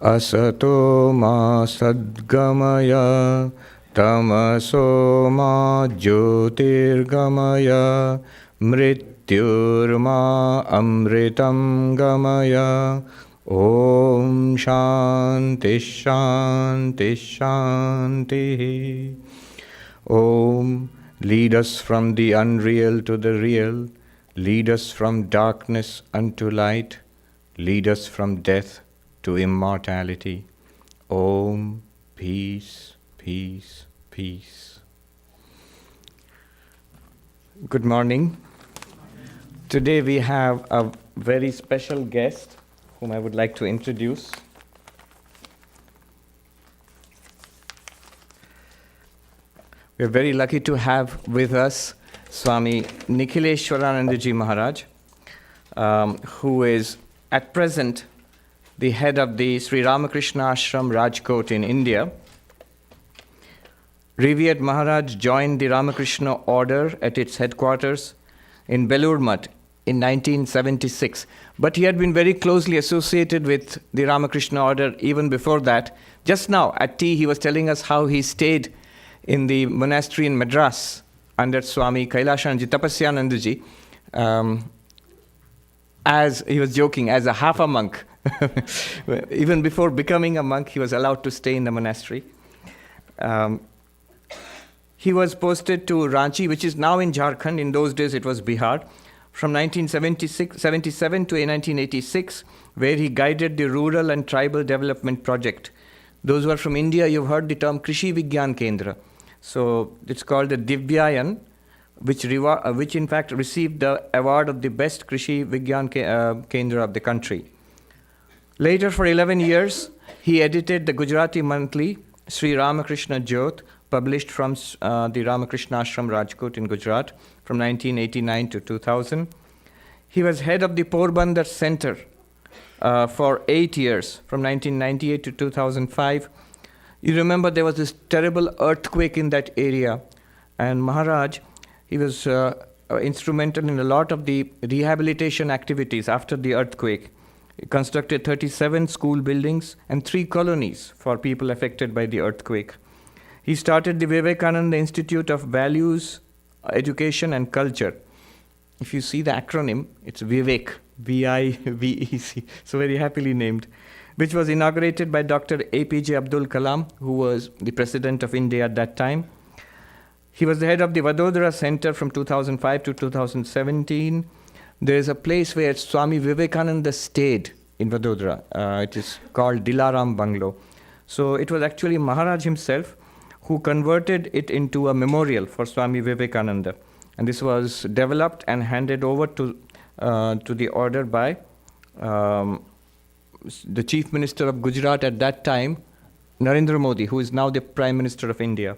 Asato ma sadgamaya tamaso ma jyotirgamaya mrityurma amritam gamaya. Om Shanti Shanti Shanti. Om, lead us from the unreal to the real, lead us from darkness unto light, lead us from death to immortality. Om, peace, peace, peace. Good morning. Today we have a very special guest whom I would like to introduce. We are very lucky to have with us Swami Nikhileswarananda ji Maharaj, who is at present the head of the Sri Ramakrishna Ashram Rajkot in India. Revered Maharaj joined the Ramakrishna order at its headquarters in Belur Math in 1976, but he had been very closely associated with the Ramakrishna order even before that. Just now at tea he was telling us how he stayed in the monastery in Madras under Swami Kailashananda Tapasyananda ji, as he was joking, as a half a monk. Even before becoming a monk, he was allowed to stay in the monastery. He was posted to Ranchi, which is now in Jharkhand. In those days, it was Bihar, from 1977 to 1986, where he guided the Rural and Tribal Development Project. Those who are from India, you've heard the term Krishi Vigyan Kendra. So it's called the Divyayan, which in fact received the award of the best Krishi Vigyan Kendra of the country. Later, for 11 years, he edited the Gujarati monthly Sri Ramakrishna Jyot, published from the Ramakrishna Ashram Rajkot in Gujarat from 1989 to 2000. He was head of the Porbandar Center for 8 years, from 1998 to 2005. You remember there was this terrible earthquake in that area, and Maharaj, he was instrumental in a lot of the rehabilitation activities after the earthquake. He constructed 37 school buildings and 3 colonies for people affected by the earthquake. He started the Vivekananda Institute of Values, Education and Culture. If you see the acronym, it's Vivek, V-I-V-E-C, so very happily named, which was inaugurated by Dr. APJ Abdul Kalam, who was the President of India at that time. He was the head of the Vadodara Center from 2005 to 2017. There is a place where Swami Vivekananda stayed in Vadodara. It is called Dilaram Bungalow. So it was actually Maharaj himself who converted it into a memorial for Swami Vivekananda. And this was developed and handed over to the order by the Chief Minister of Gujarat at that time, Narendra Modi, who is now the Prime Minister of India.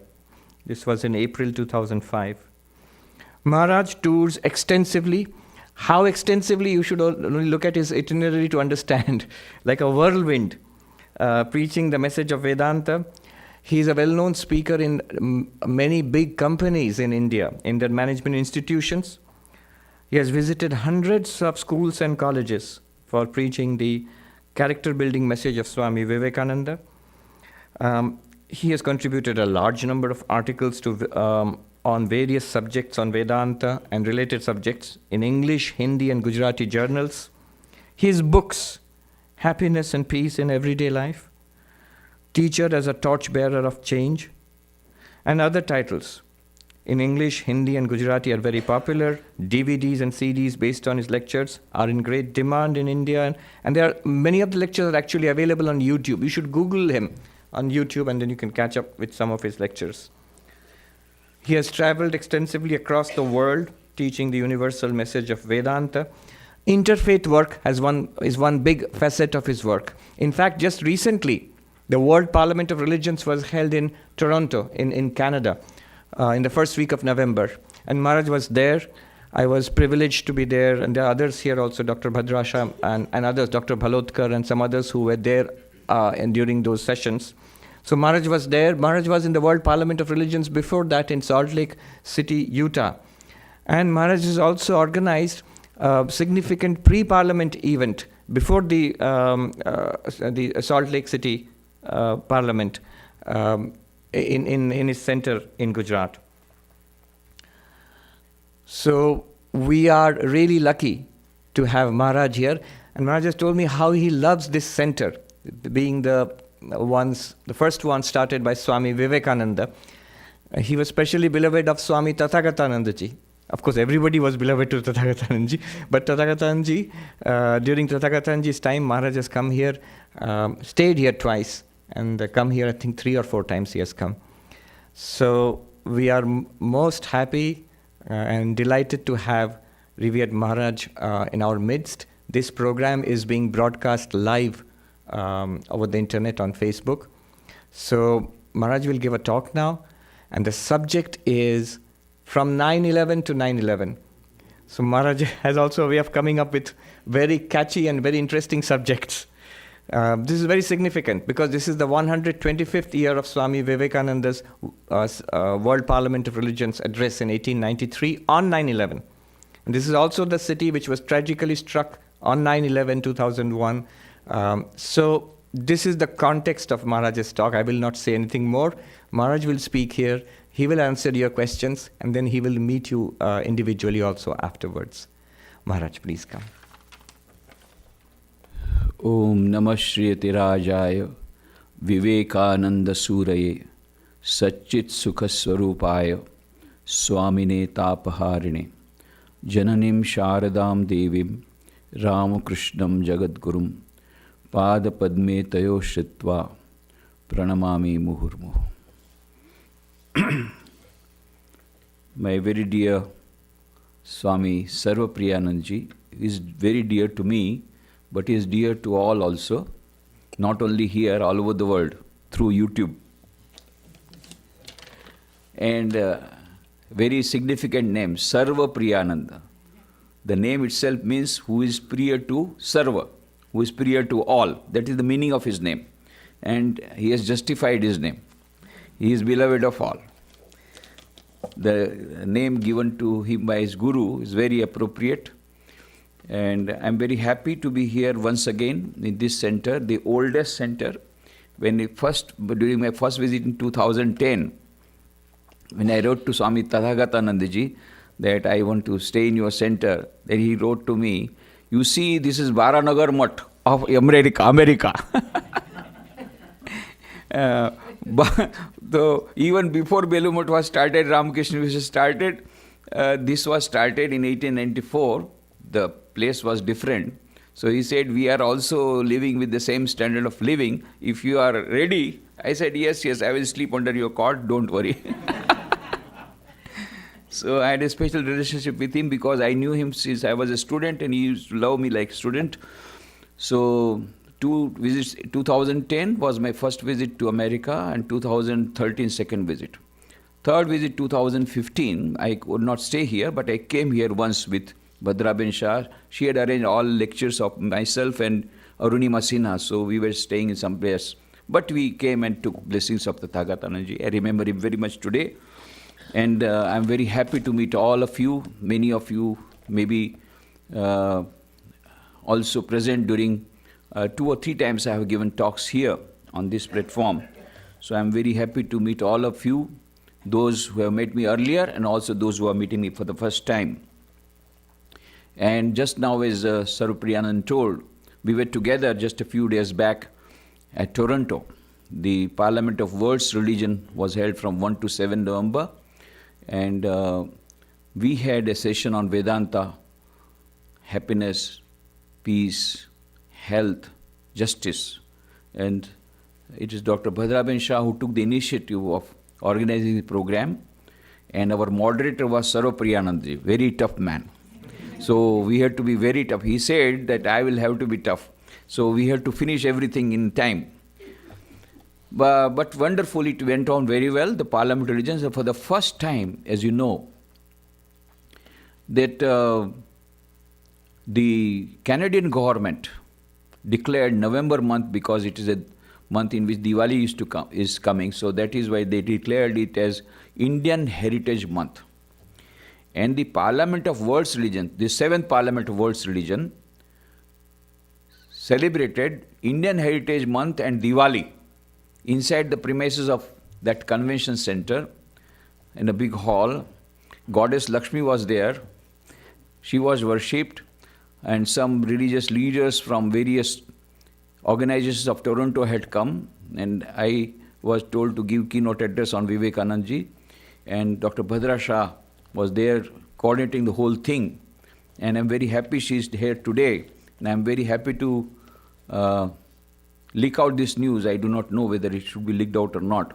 This was in April 2005. Maharaj tours extensively. How extensively, you should only look at his itinerary to understand, like a whirlwind, preaching the message of Vedanta. He is a well-known speaker in many big companies in India, in their management institutions. He has visited hundreds of schools and colleges for preaching the character-building message of Swami Vivekananda. He has contributed a large number of articles on various subjects on Vedanta and related subjects in English, Hindi, and Gujarati journals. His books, Happiness and Peace in Everyday Life, Teacher as a Torchbearer of Change, and other titles in English, Hindi, and Gujarati are very popular. DVDs and CDs based on his lectures are in great demand in India, and there are many of the lectures are actually available on YouTube. You should Google him on YouTube, and then you can catch up with some of his lectures. He has traveled extensively across the world, teaching the universal message of Vedanta. Interfaith work is one big facet of his work. In fact, just recently, the World Parliament of Religions was held in Toronto, in Canada, in the first week of November. And Maharaj was there. I was privileged to be there, and there are others here also, Dr. Bhadrasha and others, Dr. Bhalotkar and some others who were there and during those sessions. So Maharaj was there. Maharaj was in the World Parliament of Religions before that in Salt Lake City, Utah. And Maharaj has also organized a significant pre-parliament event before the Salt Lake City Parliament, in his center in Gujarat. So we are really lucky to have Maharaj here, and Maharaj has told me how he loves this center, being the first one started by Swami Vivekananda. He was specially beloved of Swami Tathagatananda ji. Of course, everybody was beloved to Tathagatananda ji, but Tathagatananda ji, during Tathagatananda ji's time, Maharaj has come here, stayed here twice, and come here, I think 3 or 4 times he has come. So we are most happy and delighted to have revered Maharaj in our midst. This program is being broadcast live over the internet on Facebook. So Maharaj will give a talk now, and the subject is from 9/11 to 9/11. So Maharaj has also a way of coming up with very catchy and very interesting subjects. This is very significant because this is the 125th year of Swami Vivekananda's World Parliament of Religions address in 1893 on 9/11. And this is also the city which was tragically struck on 9/11, 2001. So this is the context of Maharaj's talk. I will not say anything more. Maharaj will speak here. He will answer your questions, and then he will meet you individually also afterwards. Maharaj, please come. Om Namah Shriyate Rajaya Vivekananda Suraye Satchit Sukhaswarupaya Swamine Tapaharine Jananim Sharadam Devim Ramakrishnam Jagadgurum Pada Padme Tayo Shritva Pranamami Muhurmuhu. My very dear Swami Sarvapriyananda ji is very dear to me, but he is dear to all also, not only here, all over the world, through YouTube. And very significant name, Sarvapriyananda. The name itself means who is priya to Sarva, who is priya to all. That is the meaning of his name. And he has justified his name. He is beloved of all. The name given to him by his guru is very appropriate. And I'm very happy to be here once again in this center, the oldest center. During my first visit in 2010, when I wrote to Swami Tathagatananda ji that I want to stay in your center, then he wrote to me, "You see, this is Varanagar Mutt of America." Though even before Belumut was started, Ramakrishna was started, this was started in 1894. The place was different. So he said, we are also living with the same standard of living. If you are ready, I said, yes, I will sleep under your cot, don't worry. So I had a special relationship with him because I knew him since I was a student and he used to love me like a student. So 2 visits, 2010 was my first visit to America and 2013 second visit. Third visit 2015, I could not stay here, but I came here once with Bhadraben Shah. She had arranged all lectures of myself and Arunima Sinha, so we were staying in some place. But we came and took blessings of the Tathagatananda. I remember him very much today. And I'm very happy to meet all of you. Many of you maybe also present during 2 or 3 times I have given talks here on this platform. So I'm very happy to meet all of you, those who have met me earlier and also those who are meeting me for the first time. And just now, as Sarvapriyananda told, we were together just a few days back at Toronto. The Parliament of World's Religion was held from 1 to 7 November. And we had a session on Vedanta, happiness, peace, health, justice. And it is Dr. Bhadraben Shah who took the initiative of organizing the program. And our moderator was Sarvapriyananda, very tough man. So we had to be very tough. He said that I will have to be tough. So we had to finish everything in time. But wonderfully, it went on very well. The Parliament of Religions, for the first time, as you know, that the Canadian government declared November month because it is a month in which Diwali is coming. So that is why they declared it as Indian Heritage Month. And the Parliament of World's Religion, the 7th Parliament of World's Religion, celebrated Indian Heritage Month and Diwali inside the premises of that convention center in a big hall. Goddess Lakshmi was there. She was worshipped, and some religious leaders from various organizations of Toronto had come, and I was told to give keynote address on Vivekananda ji, and Dr. Bhadra Shah was there coordinating the whole thing. And I'm very happy she's here today, and I'm very happy to leak out this news. I do not know whether it should be leaked out or not,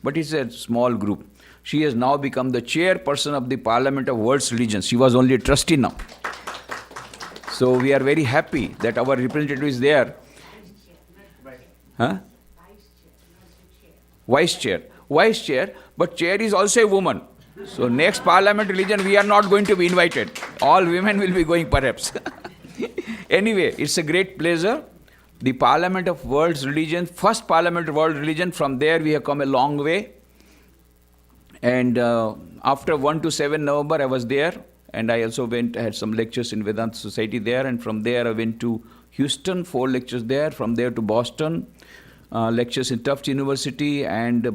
but it's a small group. She has now become the chairperson of the Parliament of World's Religions. She was only a trustee now. So we are very happy that our representative is there. Huh? Vice chair. Vice chair, but chair is also a woman. So next Parliament religion, we are not going to be invited. All women will be going perhaps. Anyway, it's a great pleasure. The Parliament of World's Religion, first Parliament of World Religion, from there we have come a long way. And after 1 to 7 November, I was there. And I also had some lectures in Vedanta Society there. And from there, I went to Houston, 4 lectures there. From there to Boston, lectures in Tufts University and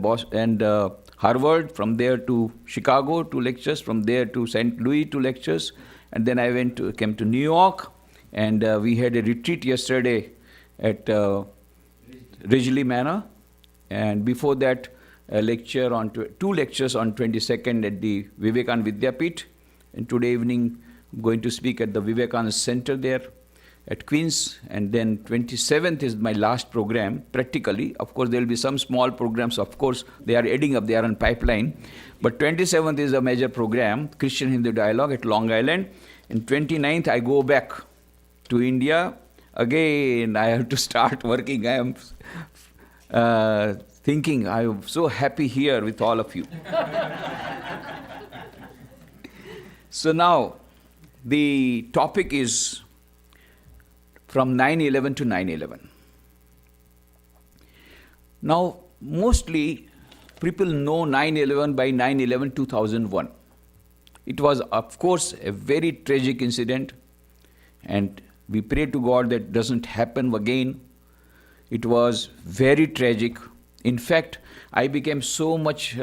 Harvard. From there to Chicago, 2 lectures. From there to St. Louis, 2 lectures. And then I came to New York. And we had a retreat yesterday at Ridgely Manor. And before that, a lecture on 2 lectures on 22nd at the Vivekananda Vidyapith. And today evening, I'm going to speak at the Vivekananda Center there at Queens. And then 27th is my last program, practically. Of course, there will be some small programs. Of course, they are adding up. They are on pipeline. But 27th is a major program, Christian Hindu Dialogue at Long Island. And 29th, I go back to India. Again, I have to start working. I am thinking, I am so happy here with all of you. So now, the topic is from 9/11 to 9/11. Now, mostly people know 9/11 by 9/11-2001. It was, of course, a very tragic incident, and we pray to God that doesn't happen again. It was very tragic. In fact, I became so much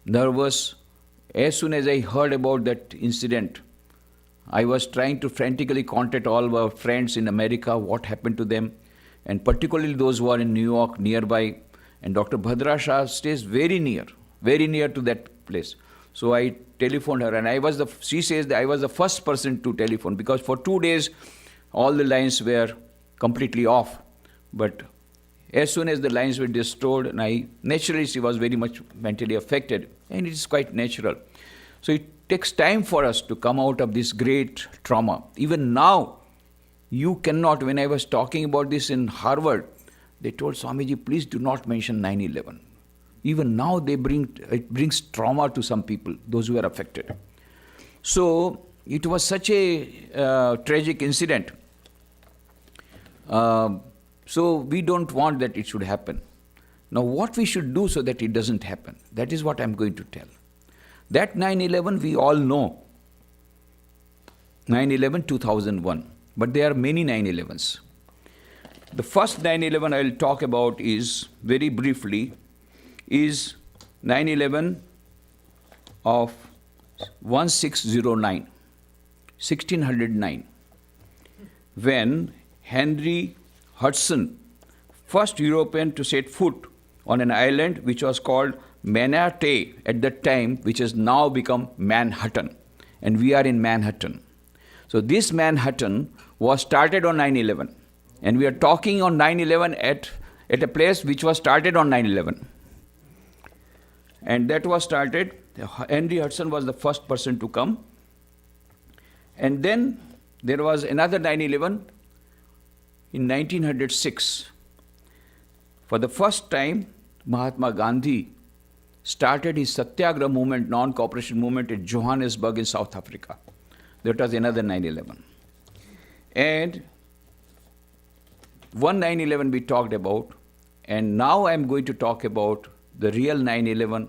nervous as soon as I heard about that incident. I was trying to frantically contact all our friends in America, what happened to them, and particularly those who are in New York, nearby. And Dr. Bhadra Shah stays very near to that place. So I telephoned her, and she says that I was the first person to telephone, because for 2 days, all the lines were completely off. But as soon as the lines were destroyed, and naturally she was very much mentally affected, and it is quite natural. So it takes time for us to come out of this great trauma. Even now, you cannot, when I was talking about this in Harvard, they told Swamiji, please do not mention 9/11. Even now, it brings trauma to some people, those who are affected. So it was such a tragic incident. So we don't want that it should happen. Now what we should do so that it doesn't happen, that is what I'm going to tell. That 9/11 we all know. 9/11-2001. But there are many 9/11s. The first 9/11 I'll talk about is, very briefly, is 9/11 of 1609, when Henry Hudson, first European to set foot on an island which was called Manhattan at that time, which has now become Manhattan. And we are in Manhattan. So this Manhattan was started on 9/11. And we are talking on 9/11 at a place which was started on 9/11. And that was started, Henry Hudson was the first person to come. And then there was another 9/11 in 1906. For the first time, Mahatma Gandhi started his Satyagraha movement, non-cooperation movement at Johannesburg in South Africa. That was another 9/11. And one 9/11 we talked about, and now I'm going to talk about the real 9/11,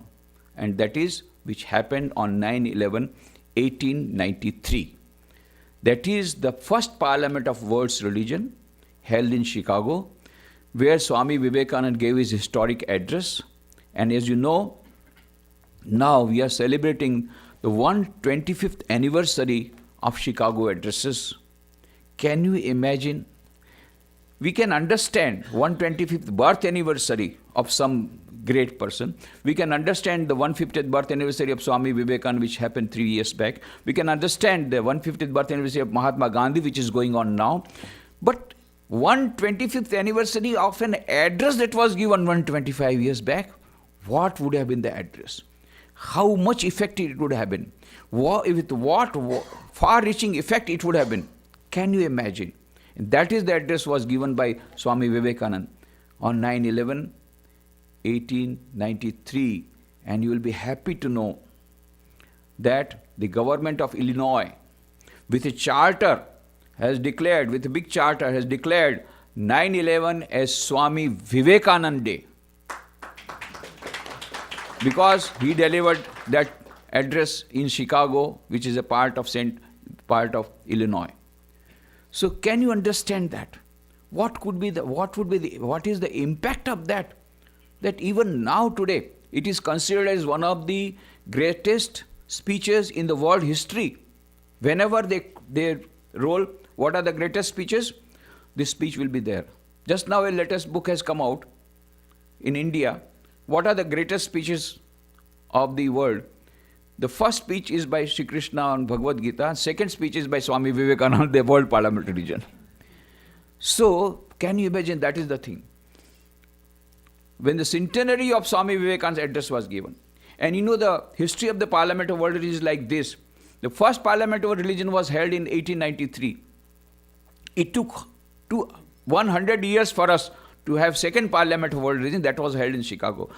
and that is which happened on 9/11, 1893. That is the first parliament of world's religion held in Chicago, where Swami Vivekananda gave his historic address. And as you know, now we are celebrating the 125th anniversary of Chicago addresses. Can you imagine? We can understand 125th birth anniversary of some great person. We can understand the 150th birth anniversary of Swami Vivekananda, which happened 3 years back. We can understand the 150th birth anniversary of Mahatma Gandhi, which is going on now. But 125th anniversary of an address that was given 125 years back, what would have been the address? How much effect it would have been? With what far-reaching effect it would have been? Can you imagine? And that is the address was given by Swami Vivekananda on 9/11/1893. And you will be happy to know that the government of Illinois, with a charter, has declared, with a big charter, has declared 9/11 as Swami Vivekananda Day. Because he delivered that address in Chicago, which is a part of Illinois. So can you understand that? What is the impact of that? That even now today, it is considered as one of the greatest speeches in the world history. Whenever they roll, what are the greatest speeches? This speech will be there. Just now a latest book has come out in India. What are the greatest speeches of the world? The first speech is by Sri Krishna on Bhagavad Gita. Second speech is by Swami Vivekananda, the world parliament religion. So, can you imagine that is the thing? When the centenary of Swami Vivekananda's address was given, and you know the history of the parliament of world religion is like this. The first parliament of religion was held in 1893. It took 100 years for us to have second parliament of world religion that was held in Chicago.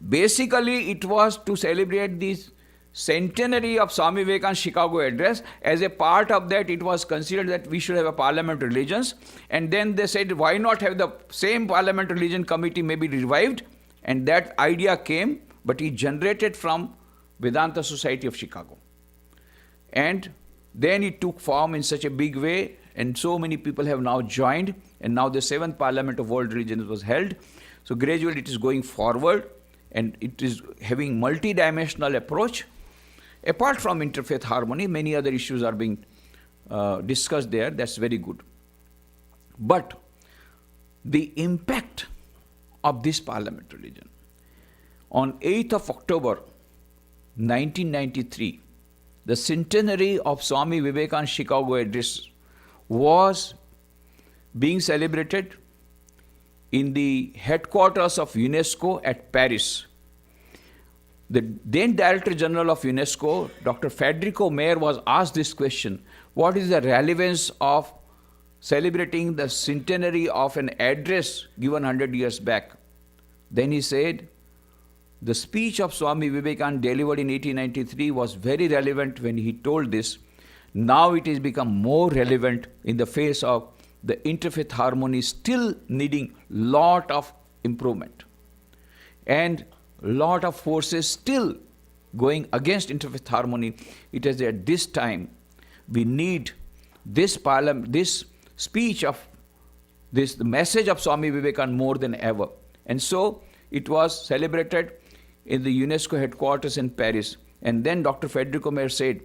Basically, it was to celebrate this centenary of Swami Vivekananda's Chicago address. As a part of that, it was considered that we should have a parliament religions. And then they said, why not have the same parliament religion committee maybe revived? And that idea came, but it generated from Vedanta Society of Chicago. And then it took form in such a big way, and so many people have now joined, and now the 7th Parliament of World Religions was held. So gradually it is going forward, and it is having multi-dimensional approach. Apart from interfaith harmony, many other issues are being discussed there. That's very good. But the impact of this parliament religion, on 8th of October 1993, the centenary of Swami Vivekananda's Chicago address was being celebrated in the headquarters of UNESCO at Paris. The then Director General of UNESCO, Dr. Federico Mayer, was asked this question: what is the relevance of celebrating the centenary of an address given 100 years back? Then he said, the speech of Swami Vivekananda delivered in 1893 was very relevant when he told this. Now it has become more relevant in the face of the interfaith harmony still needing lot of improvement. And lot of forces still going against interfaith harmony. It is at this time we need this speech of the message of Swami Vivekananda more than ever. And so it was celebrated in the UNESCO headquarters in Paris. And then Dr. Federico Mayer said,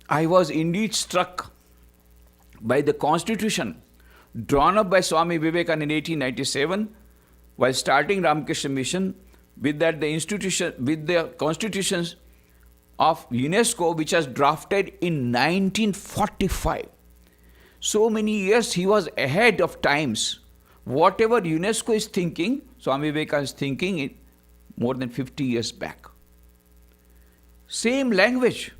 I was indeed struck by the constitution drawn up by Swami Vivekananda in 1897 while starting Ramakrishna Mission, with that the constitutions of UNESCO, which was drafted in 1945. So many years he was ahead of times. Whatever UNESCO is thinking, Swami Vivekananda is thinking more than 50 years back. Same language,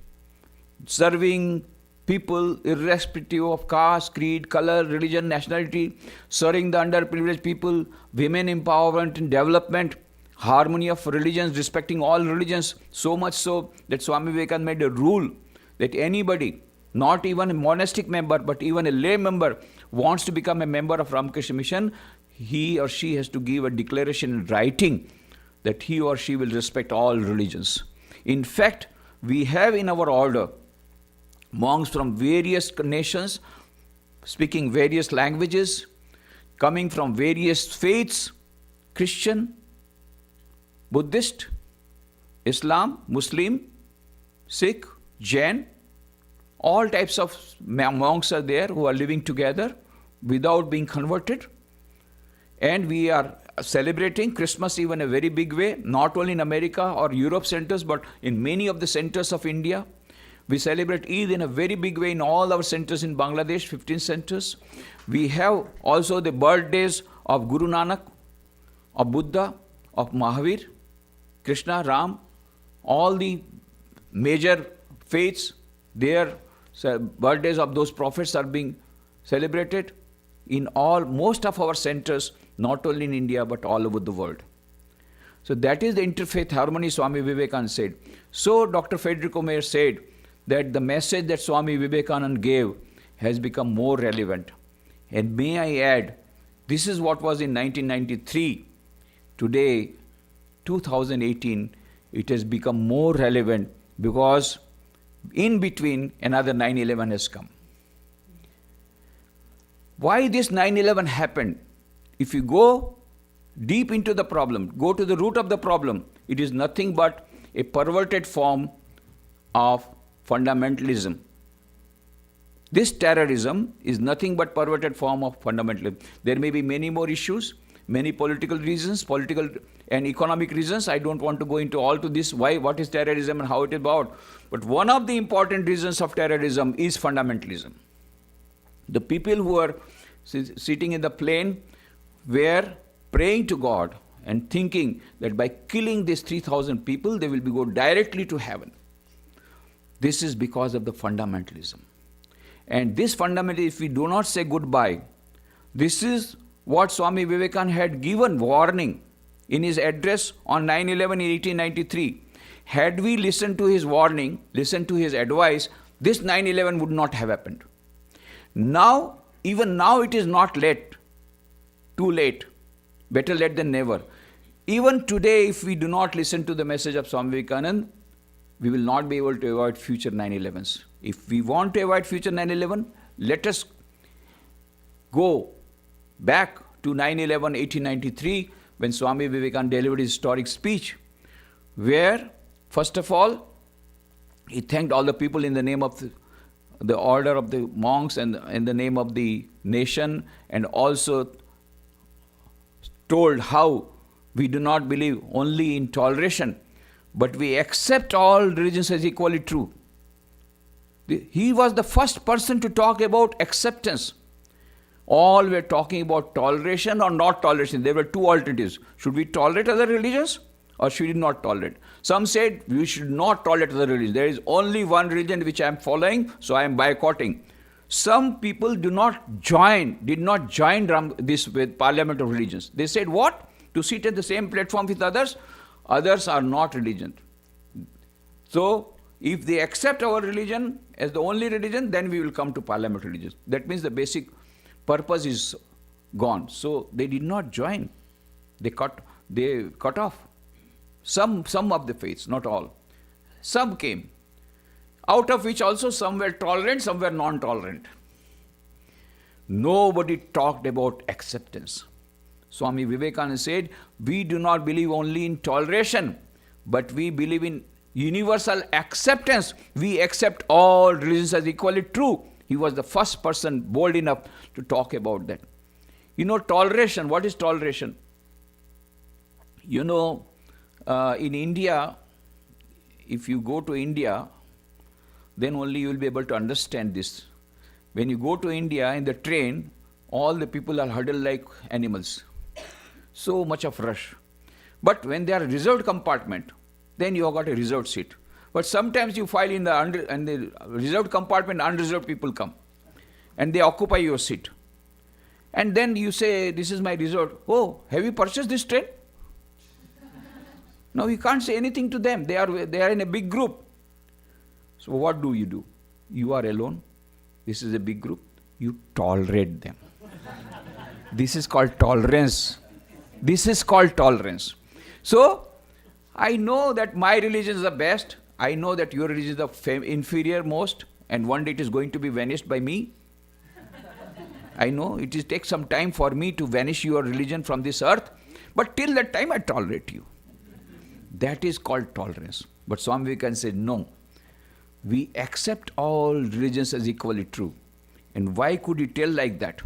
serving people irrespective of caste, creed, color, religion, nationality, serving the underprivileged people, women empowerment and development, harmony of religions, respecting all religions, so much so that Swami Vivekananda made a rule that anybody, not even a monastic member, but even a lay member, wants to become a member of Ramakrishna Mission, he or she has to give a declaration in writing that he or she will respect all religions. In fact, we have in our order monks from various nations, speaking various languages, coming from various faiths, Christian, Buddhist, Islam, Muslim, Sikh, Jain, all types of monks are there who are living together without being converted. And we are celebrating Christmas even a very big way, not only in America or Europe centers, but in many of the centers of India. We celebrate Eid in a very big way in all our centers in Bangladesh, 15 centers. We have also the birthdays of Guru Nanak, of Buddha, of Mahavir, Krishna, Ram, all the major faiths, their birthdays of those prophets are being celebrated in most of our centers, not only in India, but all over the world. So that is the interfaith harmony Swami Vivekananda said. So Dr. Federico Mayer said that the message that Swami Vivekananda gave has become more relevant. And may I add, this is what was in 1993. Today, 2018, it has become more relevant because in between another 9/11 has come. Why this 9/11 happened? If you go deep into the problem, go to the root of the problem, it is nothing but a perverted form of fundamentalism. This terrorism is nothing but perverted form of fundamentalism. There may be many more issues, many political reasons, political and economic reasons. I don't want to go into all to this, why, what is terrorism and how it is about. But one of the important reasons of terrorism is fundamentalism. The people who are sitting in the plane were praying to God and thinking that by killing these 3,000 people, they will go directly to heaven. This is because of the fundamentalism. And this fundamentalism, if we do not say goodbye, this is what Swami Vivekananda had given warning in his address on 9/11 in 1893. Had we listened to his warning, listened to his advice, this 9/11 would not have happened. Now, even now it is not late, too late, better late than never. Even today, if we do not listen to the message of Swami Vivekananda, we will not be able to avoid future 9/11s. If we want to avoid future 9/11, let us go back to 9/11, 1893, when Swami Vivekananda delivered his historic speech, where, first of all, he thanked all the people in the name of the order of the monks and in the name of the nation, and also told how we do not believe only in toleration, but we accept all religions as equally true. He was the first person to talk about acceptance. All were talking about toleration or not toleration. There were two alternatives. Should we tolerate other religions or should we not tolerate? Some said we should not tolerate other religions. There is only one religion which I am following, so I am boycotting. Some people did not join this with Parliament of Religions. They said what? To sit at the same platform with others? Others are not religion. So, if they accept our religion as the only religion, then we will come to Parliament of Religions. That means the basic purpose is gone. So, they did not join. They cut off. Some of the faiths, not all. Some came. Out of which also some were tolerant, some were non-tolerant. Nobody talked about acceptance. Swami Vivekananda said, we do not believe only in toleration, but we believe in universal acceptance. We accept all religions as equally true. He was the first person bold enough to talk about that. You know, toleration, what is toleration? You know, in India, if you go to India, then only you will be able to understand this. When you go to India in the train, all the people are huddled like animals. So much of rush. But when they are reserved compartment, then you have got a reserved seat. But sometimes you file in the reserved compartment, unreserved people come. And they occupy your seat. And then you say, this is my reserved. Oh, have you purchased this train? No, you can't say anything to them. They are in a big group. So what do? You are alone. This is a big group. You tolerate them. This is called tolerance. So, I know that my religion is the best. I know that your religion is the inferior most. and one day it is going to be vanished by me. I know it takes some time for me to vanish your religion from this earth, but till that time I tolerate you. That is called tolerance. But Swami Vivekananda said, no, we accept all religions as equally true. And why could he tell like that?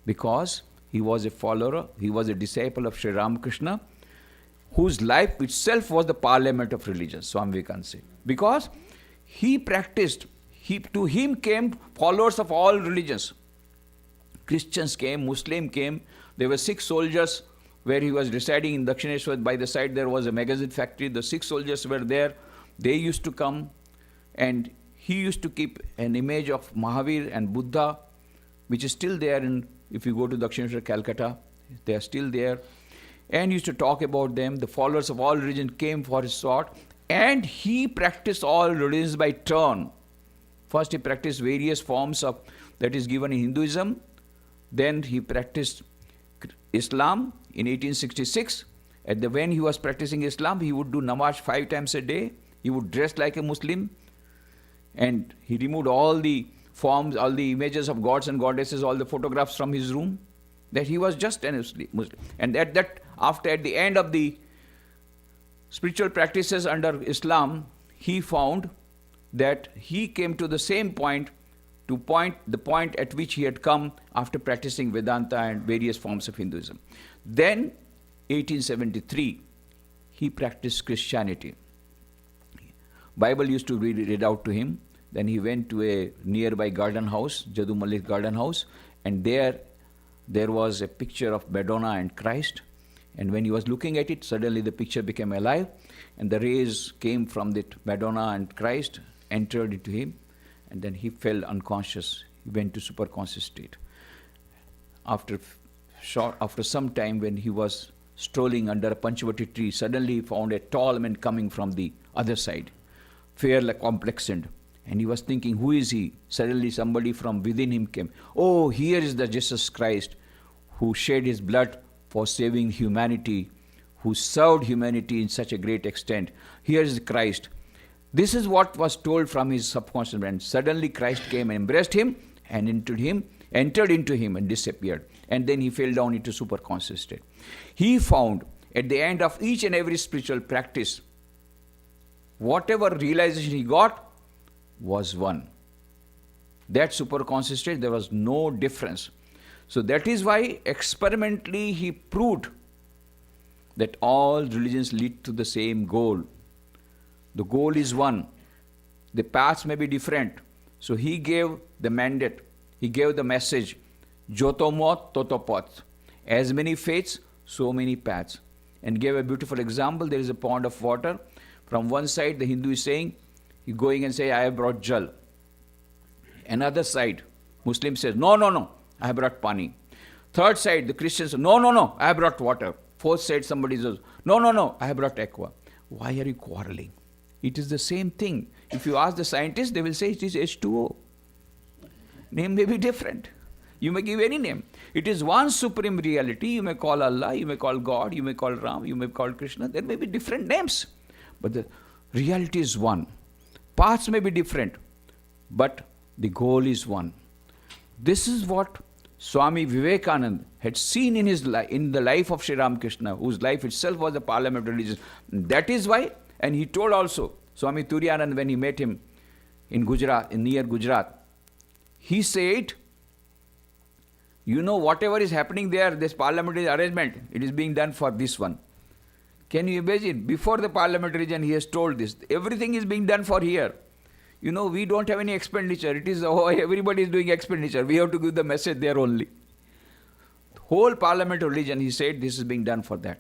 Because he was a follower, he was a disciple of Sri Ramakrishna, whose life itself was the parliament of religions, Swami Vivekananda said. Because he practiced, to him came followers of all religions. Christians came, Muslims came. There were 6 soldiers where he was residing in Dakshineshwar. By the side there was a magazine factory. The 6 soldiers were there. They used to come, and he used to keep an image of Mahavir and Buddha, which is still there if you go to Dakshineshwar, Calcutta. They are still there. And used to talk about them. The followers of all religions came for his thought. And he practiced all religions by turn. First he practiced various forms of that is given in Hinduism. Then he practiced Islam in 1866. When he was practicing Islam, he would do namaz 5 times a day. He would dress like a Muslim. And he removed all the forms, all the images of gods and goddesses, all the photographs from his room. That he was just a Muslim. And at the end of the spiritual practices under Islam, he found that he came to the same point, the point at which he had come after practicing Vedanta and various forms of Hinduism. Then, 1873, he practiced Christianity. Bible used to be read out to him. Then he went to a nearby garden house, Jadu Malik garden house, and there was a picture of Madonna and Christ. And when he was looking at it, suddenly the picture became alive, and the rays came from that Madonna and Christ, entered into him, and then he fell unconscious. He went to superconscious state. After some time, when he was strolling under a Panchavati tree, suddenly he found a tall man coming from the other side, fair like complexioned. And he was thinking, who is he? Suddenly somebody from within him came. Oh, here is the Jesus Christ who shed his blood for saving humanity, who served humanity in such a great extent. Here is Christ. This is what was told from his subconscious mind. Suddenly Christ came and embraced him and entered into him and disappeared. And then he fell down into superconscious state. He found at the end of each and every spiritual practice, whatever realization he got was one. That superconscious state, there was no difference. So that is why experimentally he proved that all religions lead to the same goal. The goal is one. The paths may be different. So he gave the mandate, he gave the message, Jotomot Totopath. As many faiths, so many paths. And gave a beautiful example. There is a pond of water. From one side, the Hindu is saying, he's going and say, I have brought jal. Another side, Muslim says, no, I have brought pani. Third side, the Christians say, no, I have brought water. Fourth side, somebody says, no, I have brought aqua. Why are you quarreling? It is the same thing. If you ask the scientists, they will say it is H2O. Name may be different. You may give any name. It is one supreme reality. You may call Allah, you may call God, you may call Ram, you may call Krishna. There may be different names. But the reality is one. Paths may be different, but the goal is one. This is what Swami Vivekananda had seen in the life of Sri Ramakrishna, whose life itself was a parliament of religion. That is why, and he told also, Swami Turiyananda, when he met him in Gujarat, near Gujarat, he said, you know, whatever is happening there, this parliamentary arrangement, it is being done for this one. Can you imagine? Before the parliamentary region, he has told this. Everything is being done for here. You know, we don't have any expenditure. It is, everybody is doing expenditure. We have to give the message there only. The whole parliamentary religion, he said, this is being done for that.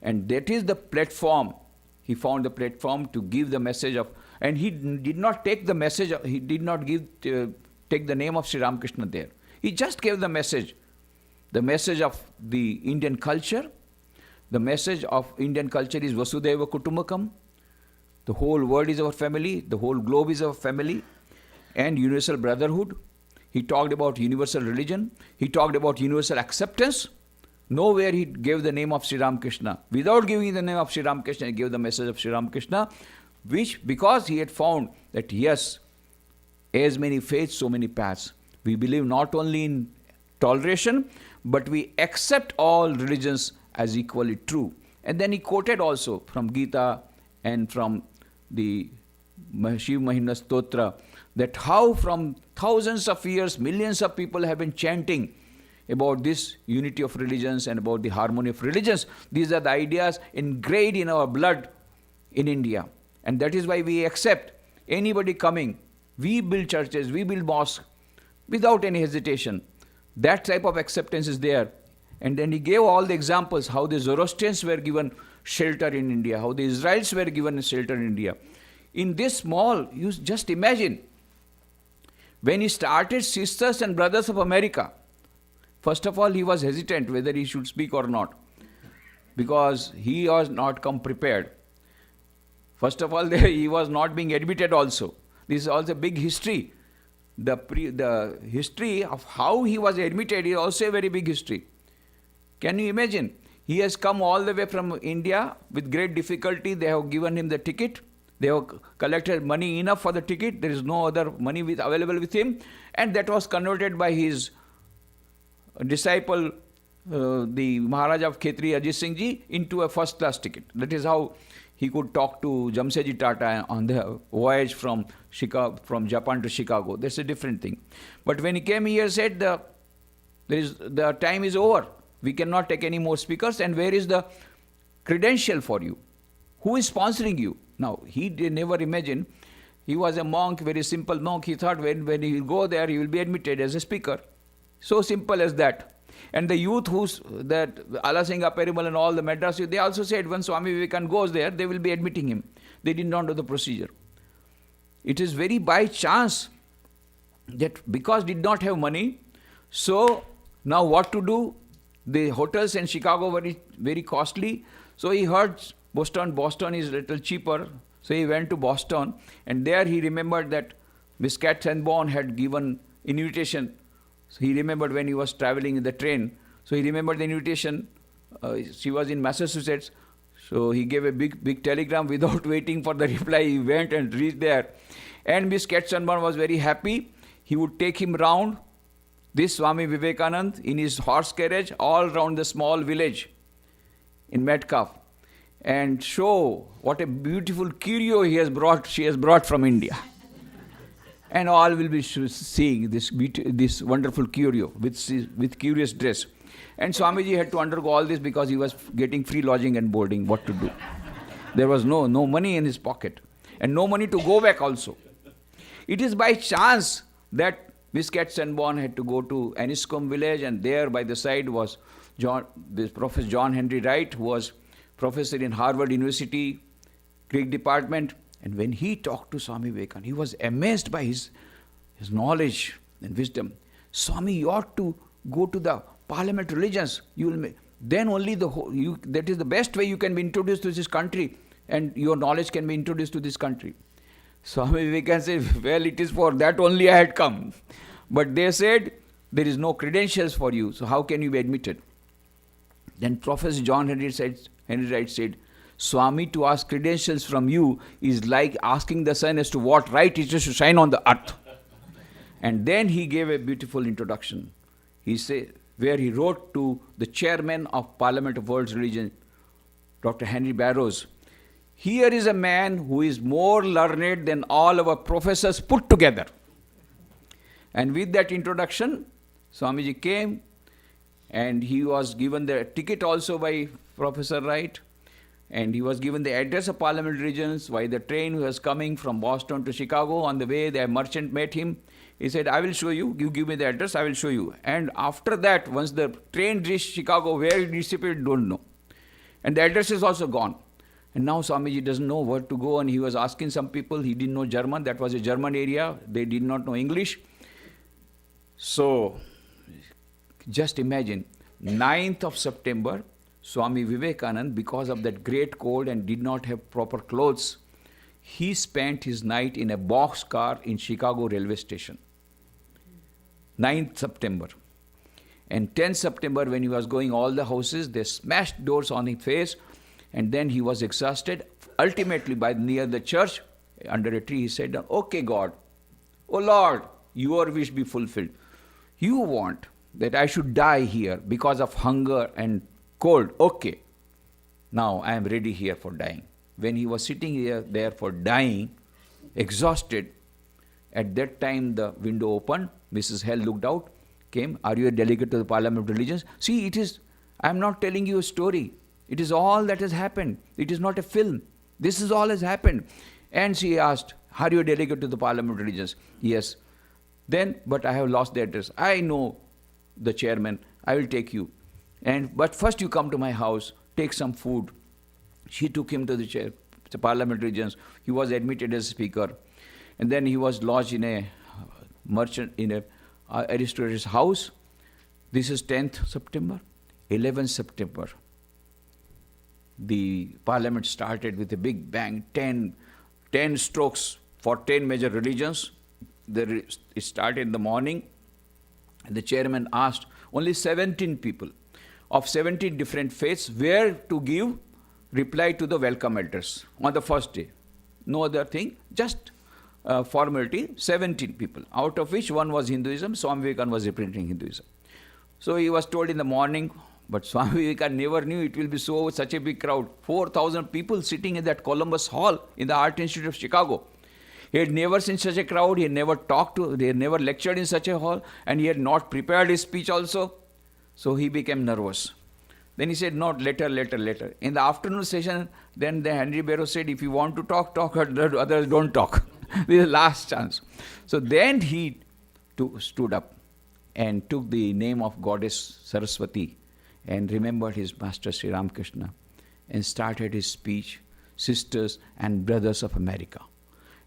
And that is the platform. He found the platform to give the message of, and he did not take the message, he did not take the name of Sri Ramakrishna there. He just gave the message of the Indian culture. The message of Indian culture is Vasudhaiva Kutumbakam. The whole world is our family. The whole globe is our family. And universal brotherhood. He talked about universal religion. He talked about universal acceptance. Nowhere he gave the name of Sri Ramakrishna. Without giving the name of Sri Ramakrishna, he gave the message of Sri Ramakrishna, which, because he had found that yes, as many faiths, so many paths. We believe not only in toleration, but we accept all religions as equally true. And then he quoted also from Gita and from the Shiv Mahimna Stotra that how from thousands of years, millions of people have been chanting about this unity of religions and about the harmony of religions. These are the ideas ingrained in our blood in India. And that is why we accept anybody coming. We build churches, we build mosques without any hesitation. That type of acceptance is there. And then he gave all the examples how the Zoroastrians were given shelter in India, how the Israelites were given shelter in India. In this small, you just imagine, when he started Sisters and Brothers of America, first of all, he was hesitant whether he should speak or not, because he was not come prepared. First of all, he was not being admitted also. This is also a big history. The history of how he was admitted is also a very big history. Can you imagine? He has come all the way from India with great difficulty. They have given him the ticket. They have collected money enough for the ticket. There is no other money available with him. And that was converted by his disciple, the Maharaja of Khetri, Ajit Singh Ji, into a first-class ticket. That is how he could talk to Jamsetji Tata on the voyage from Japan to Chicago. That's a different thing. But when he came here, he said, the time is over. We cannot take any more speakers. And where is the credential for you? Who is sponsoring you? Now, he did never imagine. He was a monk, very simple monk. He thought when he will go there, he will be admitted as a speaker. So simple as that. And the youth that Allah Singha Perimal and all the Madras, they also said when Swami Vivekananda goes there, they will be admitting him. They did not know the procedure. It is very by chance that because did not have money, so now what to do? The hotels in Chicago were very costly. So he heard Boston is a little cheaper. So he went to Boston, and there he remembered that Miss Kat Sanborn had given invitation. So he remembered when he was traveling in the train. So he remembered the invitation. She was in Massachusetts. So he gave a big telegram without waiting for the reply. He went and reached there. And Miss Kat Sanborn was very happy. He would take him round, this Swami Vivekananda, in his horse carriage, all round the small village in Metcalf, and show what a beautiful curio she has brought from India. And all will be seeing this wonderful curio with curious dress. And Swamiji had to undergo all this because he was getting free lodging and boarding. What to do? There was no money in his pocket, and no money to go back also. It is by chance that Miss Kat Sanborn had to go to Aniscombe village, and there by the side was Professor John Henry Wright, who was professor in Harvard University, Greek department. And when he talked to Swami Vivekananda, he was amazed by his knowledge and wisdom. Swami, you ought to go to the parliament religions. Then only that is the best way you can be introduced to this country, and your knowledge can be introduced to this country. Swami Vivekananda said, well, it is for that only I had come. But they said, there is no credentials for you, so how can you be admitted? Then Professor John Henry Wright said, Swami, to ask credentials from you is like asking the sun as to what right it is to shine on the earth. And then he gave a beautiful introduction. He said, where he wrote to the chairman of Parliament of World Religion, Dr. Henry Barrows, here is a man who is more learned than all our professors put together. And with that introduction, Swamiji came, and he was given the ticket also by Professor Wright, and he was given the address of Parliament regions by the train was coming from Boston to Chicago. On the way, the merchant met him. He said, I will show you. You give me the address, I will show you. And after that, once the train reached Chicago, where it disappeared, don't know. And the address is also gone. And now Swamiji doesn't know where to go, and he was asking some people. He didn't know German. That was a German area. They did not know English. So, just imagine, 9th of September, Swami Vivekananda, because of that great cold and did not have proper clothes, he spent his night in a boxcar in Chicago railway station. 9th September. And 10th September, when he was going all the houses, they smashed doors on his face, and then he was exhausted. Ultimately, by near the church, under a tree, he said, okay, God, "Oh Lord, your wish be fulfilled. You want that I should die here because of hunger and cold. Okay, now I am ready here for dying." When he was sitting there for dying, exhausted, at that time the window opened, Mrs. Hell looked out, came, "Are you a delegate to the Parliament of Religions?" See, I am not telling you a story. It is all that has happened. It is not a film. This is all has happened. And she asked, "Are you a delegate to the Parliament of Religions?" "Yes." "Then, but I have lost the address." "I know the chairman. I will take you. But first you come to my house, take some food." She took him to the Parliament of Religions. He was admitted as speaker. And then he was lodged in a aristocrat's house. This is 10th September. 11th September, the parliament started with a big bang, 10 strokes for 10 major religions. It started in the morning, and the chairman asked only 17 people of 17 different faiths where to give reply to the welcome address on the first day. No other thing, just formality, 17 people, out of which one was Hinduism. Swami Vivekananda was representing Hinduism. So he was told in the morning, but Swami Vivekananda never knew it will be such a big crowd. 4,000 people sitting in that Columbus Hall in the Art Institute of Chicago. He had never seen such a crowd, he had never he had never lectured in such a hall, and he had not prepared his speech also. So he became nervous. Then he said, "No, later. In the afternoon session, then the Henry Barrow said, if you want to talk, others don't talk." This is the last chance. So then he stood up and took the name of goddess Saraswati and remembered his master Sri Ramakrishna and started his speech, "Sisters and Brothers of America."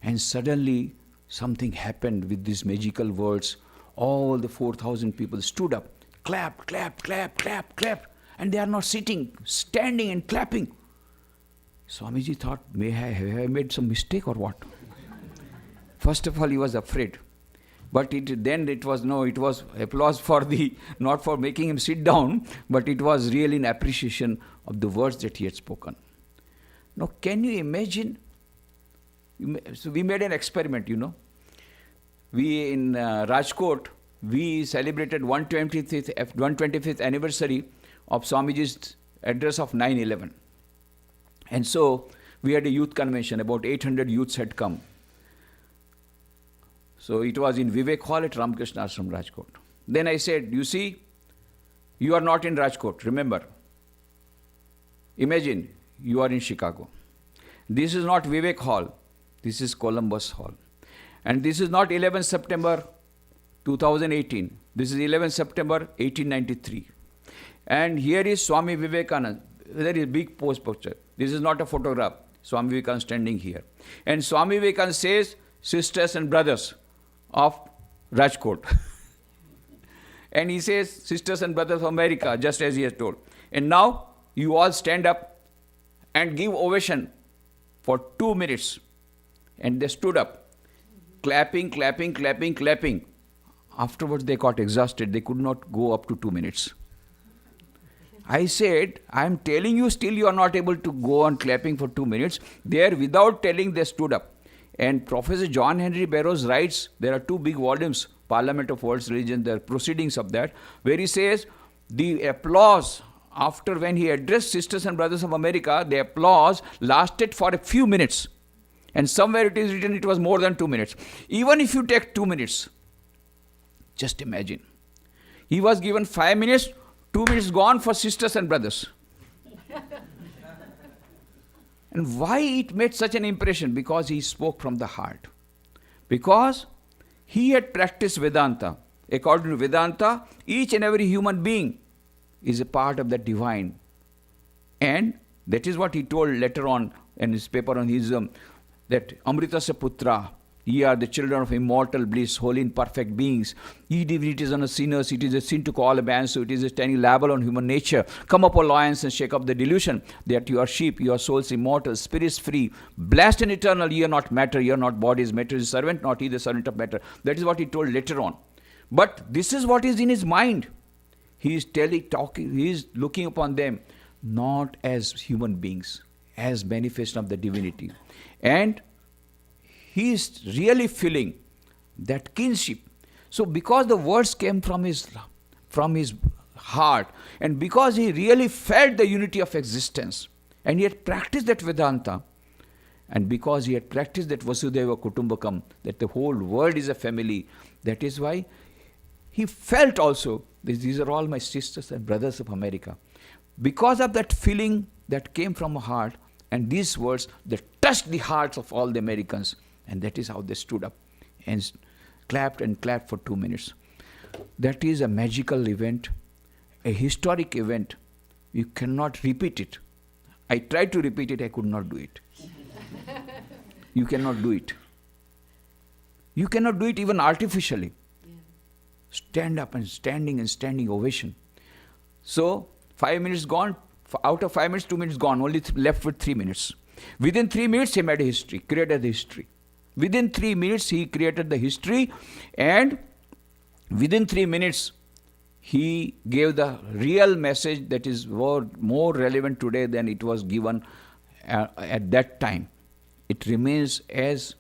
And suddenly something happened with these magical words. All the 4,000 people stood up, clapped, and they are not sitting, standing and clapping. Swamiji thought, have I made some mistake or what? First of all, he was afraid. But it was applause for not for making him sit down, but it was really an appreciation of the words that he had spoken. Now, can you imagine? So we made an experiment, We in Rajkot, we celebrated 125th anniversary of Swamiji's address of 9/11. And so we had a youth convention, about 800 youths had come. So it was in Vivek Hall at Ramakrishna Ashram, Rajkot. Then I said, "You see, you are not in Rajkot, remember. Imagine, you are in Chicago. This is not Vivek Hall, this is Columbus Hall. And this is not 11th September 2018, this is 11th September 1893. And here is Swami Vivekananda, there is a big picture. This is not a photograph, Swami Vivekananda standing here. And Swami Vivekananda says, 'Sisters and brothers of Rajkot.' And he says, 'Sisters and brothers of America,' just as he has told. And now you all stand up and give ovation for 2 minutes. And they stood up, clapping. Afterwards they got exhausted. They could not go up to 2 minutes. I said, I am telling you, still you are not able to go on clapping for 2 minutes. There, without telling, they stood up. And Professor John Henry Barrows writes, there are 2 big volumes, Parliament of World's Religion, the proceedings of that, where he says, the applause after when he addressed Sisters and Brothers of America, the applause lasted for a few minutes. And somewhere it is written it was more than 2 minutes. Even if you take 2 minutes, just imagine. He was given 5 minutes, 2 minutes gone for Sisters and Brothers. And why it made such an impression? Because he spoke from the heart. Because he had practiced Vedanta. According to Vedanta, each and every human being is a part of the divine. And that is what he told later on in his paper on Hism, that Amritasya Putra, ye are the children of immortal bliss, holy and perfect beings. Ye divinities and sinners, it is a sin to call a man, so it is a standing label on human nature. Come up, O lions, and shake up the delusion that you are sheep, your souls immortal, spirits free, blessed and eternal, ye are not matter, ye are not bodies, matter is servant, not he the servant of matter. That is what he told later on. But this is what is in his mind. He is talking, he is looking upon them not as human beings, as manifestation of the divinity. And he is really feeling that kinship. So because the words came from his heart, and because he really felt the unity of existence, and he had practiced that Vedanta, and because he had practiced that Vasudhaiva Kutumbakam, that the whole world is a family, that is why he felt also, these are all my sisters and brothers of America. Because of that feeling that came from a heart, and these words that touched the hearts of all the Americans, and that is how they stood up and clapped for 2 minutes. That is a magical event, a historic event. You cannot repeat it. I tried to repeat it, I could not do it. You cannot do it. You cannot do it even artificially. Yeah. Stand up and standing ovation. So 5 minutes gone, out of 5 minutes, 2 minutes gone, only left with 3 minutes. Within 3 minutes, he made a history, created the history. Within 3 minutes, he created the history, and within 3 minutes, he gave the real message that is more relevant today than it was given at that time. It remains as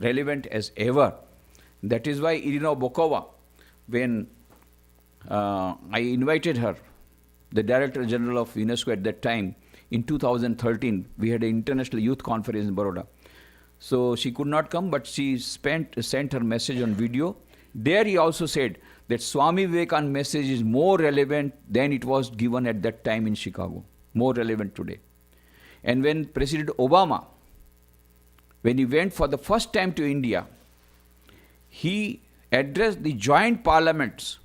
relevant as ever. That is why Irina Bokova, when I invited her, the Director General of UNESCO at that time, in 2013, we had an international youth conference in Baroda. So she could not come, but she sent her message on video. There he also said that Swami Vivekananda's message is more relevant than it was given at that time in Chicago, more relevant today. And when President Obama, when he went for the first time to India, he addressed the joint parliaments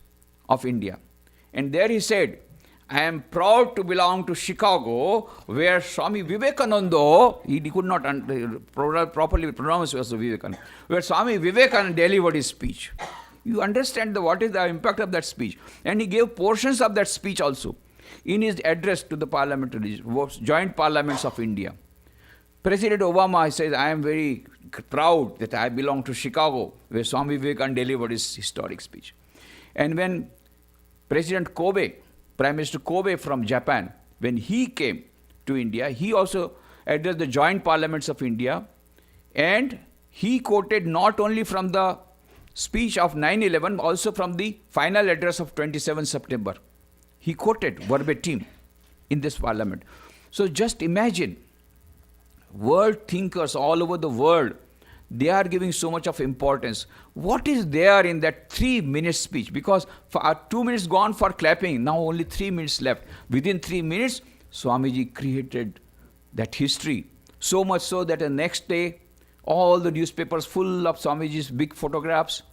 of India. And there he said, I am proud to belong to Chicago, where Swami Vivekananda, he could not properly pronounce Vivekananda, where Swami Vivekananda delivered his speech. You understand what is the impact of that speech. And he gave portions of that speech also in his address to the parliamentary, joint parliaments of India. President Obama says, I am very proud that I belong to Chicago, where Swami Vivekananda delivered his historic speech. And when President Kobe, Prime Minister Kobe from Japan, when he came to India, he also addressed the joint parliaments of India, and he quoted not only from the speech of 9/11, also from the final address of 27 September. He quoted verbatim in this parliament. So just imagine, world thinkers all over the world, they are giving so much of importance. What is there in that 3-minute speech? Because for 2 minutes gone for clapping, now only 3 minutes left. Within 3 minutes, Swamiji created that history. So much so that the next day, all the newspapers full of Swamiji's big photographs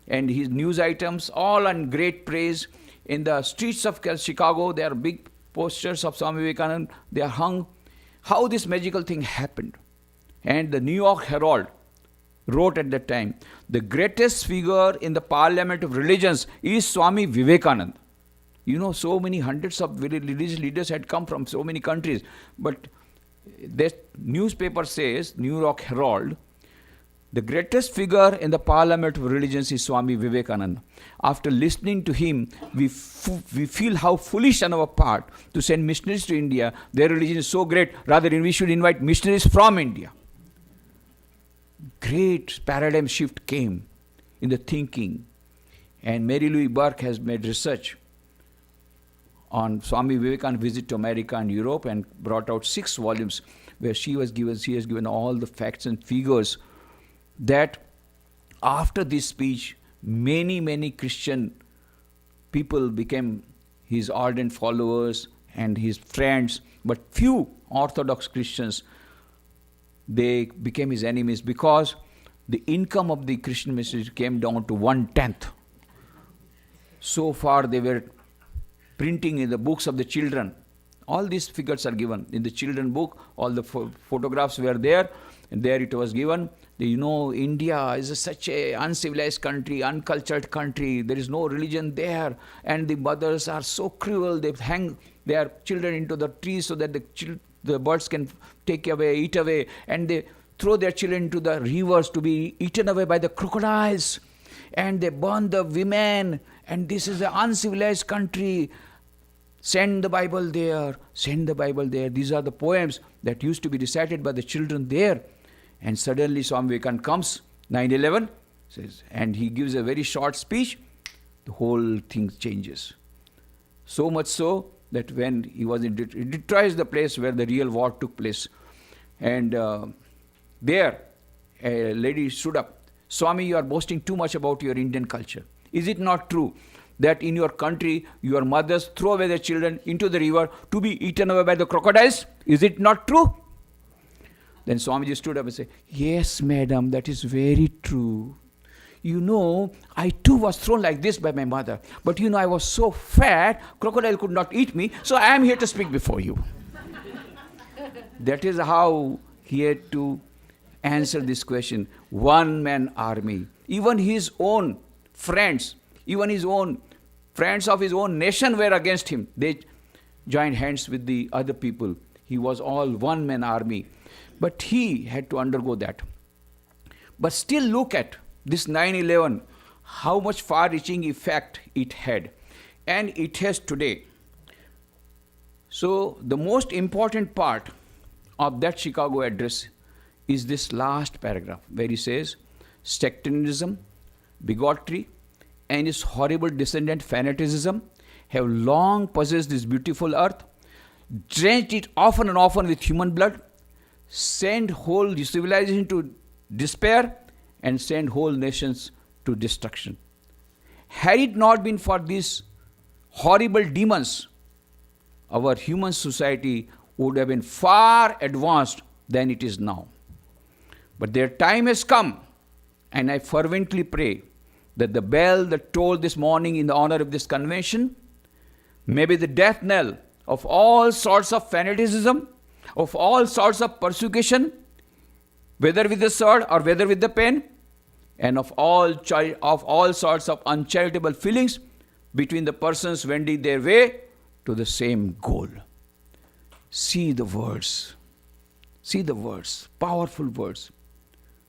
and his news items, all on great praise. In the streets of Chicago, there are big posters of Swami Vivekananda. They are hung. How this magical thing happened. And the New York Herald wrote at that time, the greatest figure in the parliament of religions is Swami Vivekananda. You know, so many hundreds of religious leaders had come from so many countries. But this newspaper says, New York Herald, the greatest figure in the parliament of religions is Swami Vivekananda. After listening to him, we feel how foolish on our part to send missionaries to India. Their religion is so great. Rather, we should invite missionaries from India. Great paradigm shift came in the thinking. And Mary Louise Burke has made research on Swami Vivekananda's visit to America and Europe and brought out 6 volumes where she has given all the facts and figures that after this speech, many Christian people became his ardent followers and his friends, but few Orthodox Christians, they became his enemies because the income of the Christian missionaries came down to 1/10. So far they were printing in the books of the children. All these figures are given in the children book. All the photographs were there, and there it was given. You know, India is such a uncivilized country, uncultured country. There is no religion there, and the mothers are so cruel. They hang their children into the trees so that the birds can take away, eat away, and they throw their children into the rivers to be eaten away by the crocodiles, and they burn the women, and this is an uncivilized country. Send the Bible there, send the Bible there. These are the poems that used to be recited by the children there. And suddenly Swami Vivekananda comes, 9/11, Says, and he gives a very short speech, the whole thing changes. So much so that when he was in Detroit is the place where the real war took place. And there, a lady stood up. Swami, you are boasting too much about your Indian culture. Is it not true that in your country, your mothers throw away their children into the river to be eaten away by the crocodiles? Is it not true? Then Swamiji stood up and said, yes, madam, that is very true. You know, I too was thrown like this by my mother. But you know, I was so fat, crocodile could not eat me, so I am here to speak before you. That is how he had to answer this question. One-man army. Even his own friends, even his own friends of his own nation were against him. They joined hands with the other people. He was all one-man army. But he had to undergo that. But still look at this 9/11, how much far-reaching effect it had. And it has today. So the most important part of that Chicago address is this last paragraph where he says, sectarianism, bigotry, and its horrible descendant fanaticism have long possessed this beautiful earth, drenched it often and often with human blood, sent whole civilization to despair, and sent whole nations to destruction. Had it not been for these horrible demons, our human society would have been far advanced than it is now. But their time has come, and I fervently pray that the bell that tolled this morning in the honor of this convention may be the death knell of all sorts of fanaticism, of all sorts of persecution, whether with the sword or whether with the pen, and of all sorts of uncharitable feelings between the persons wending their way to the same goal. See the words, powerful words.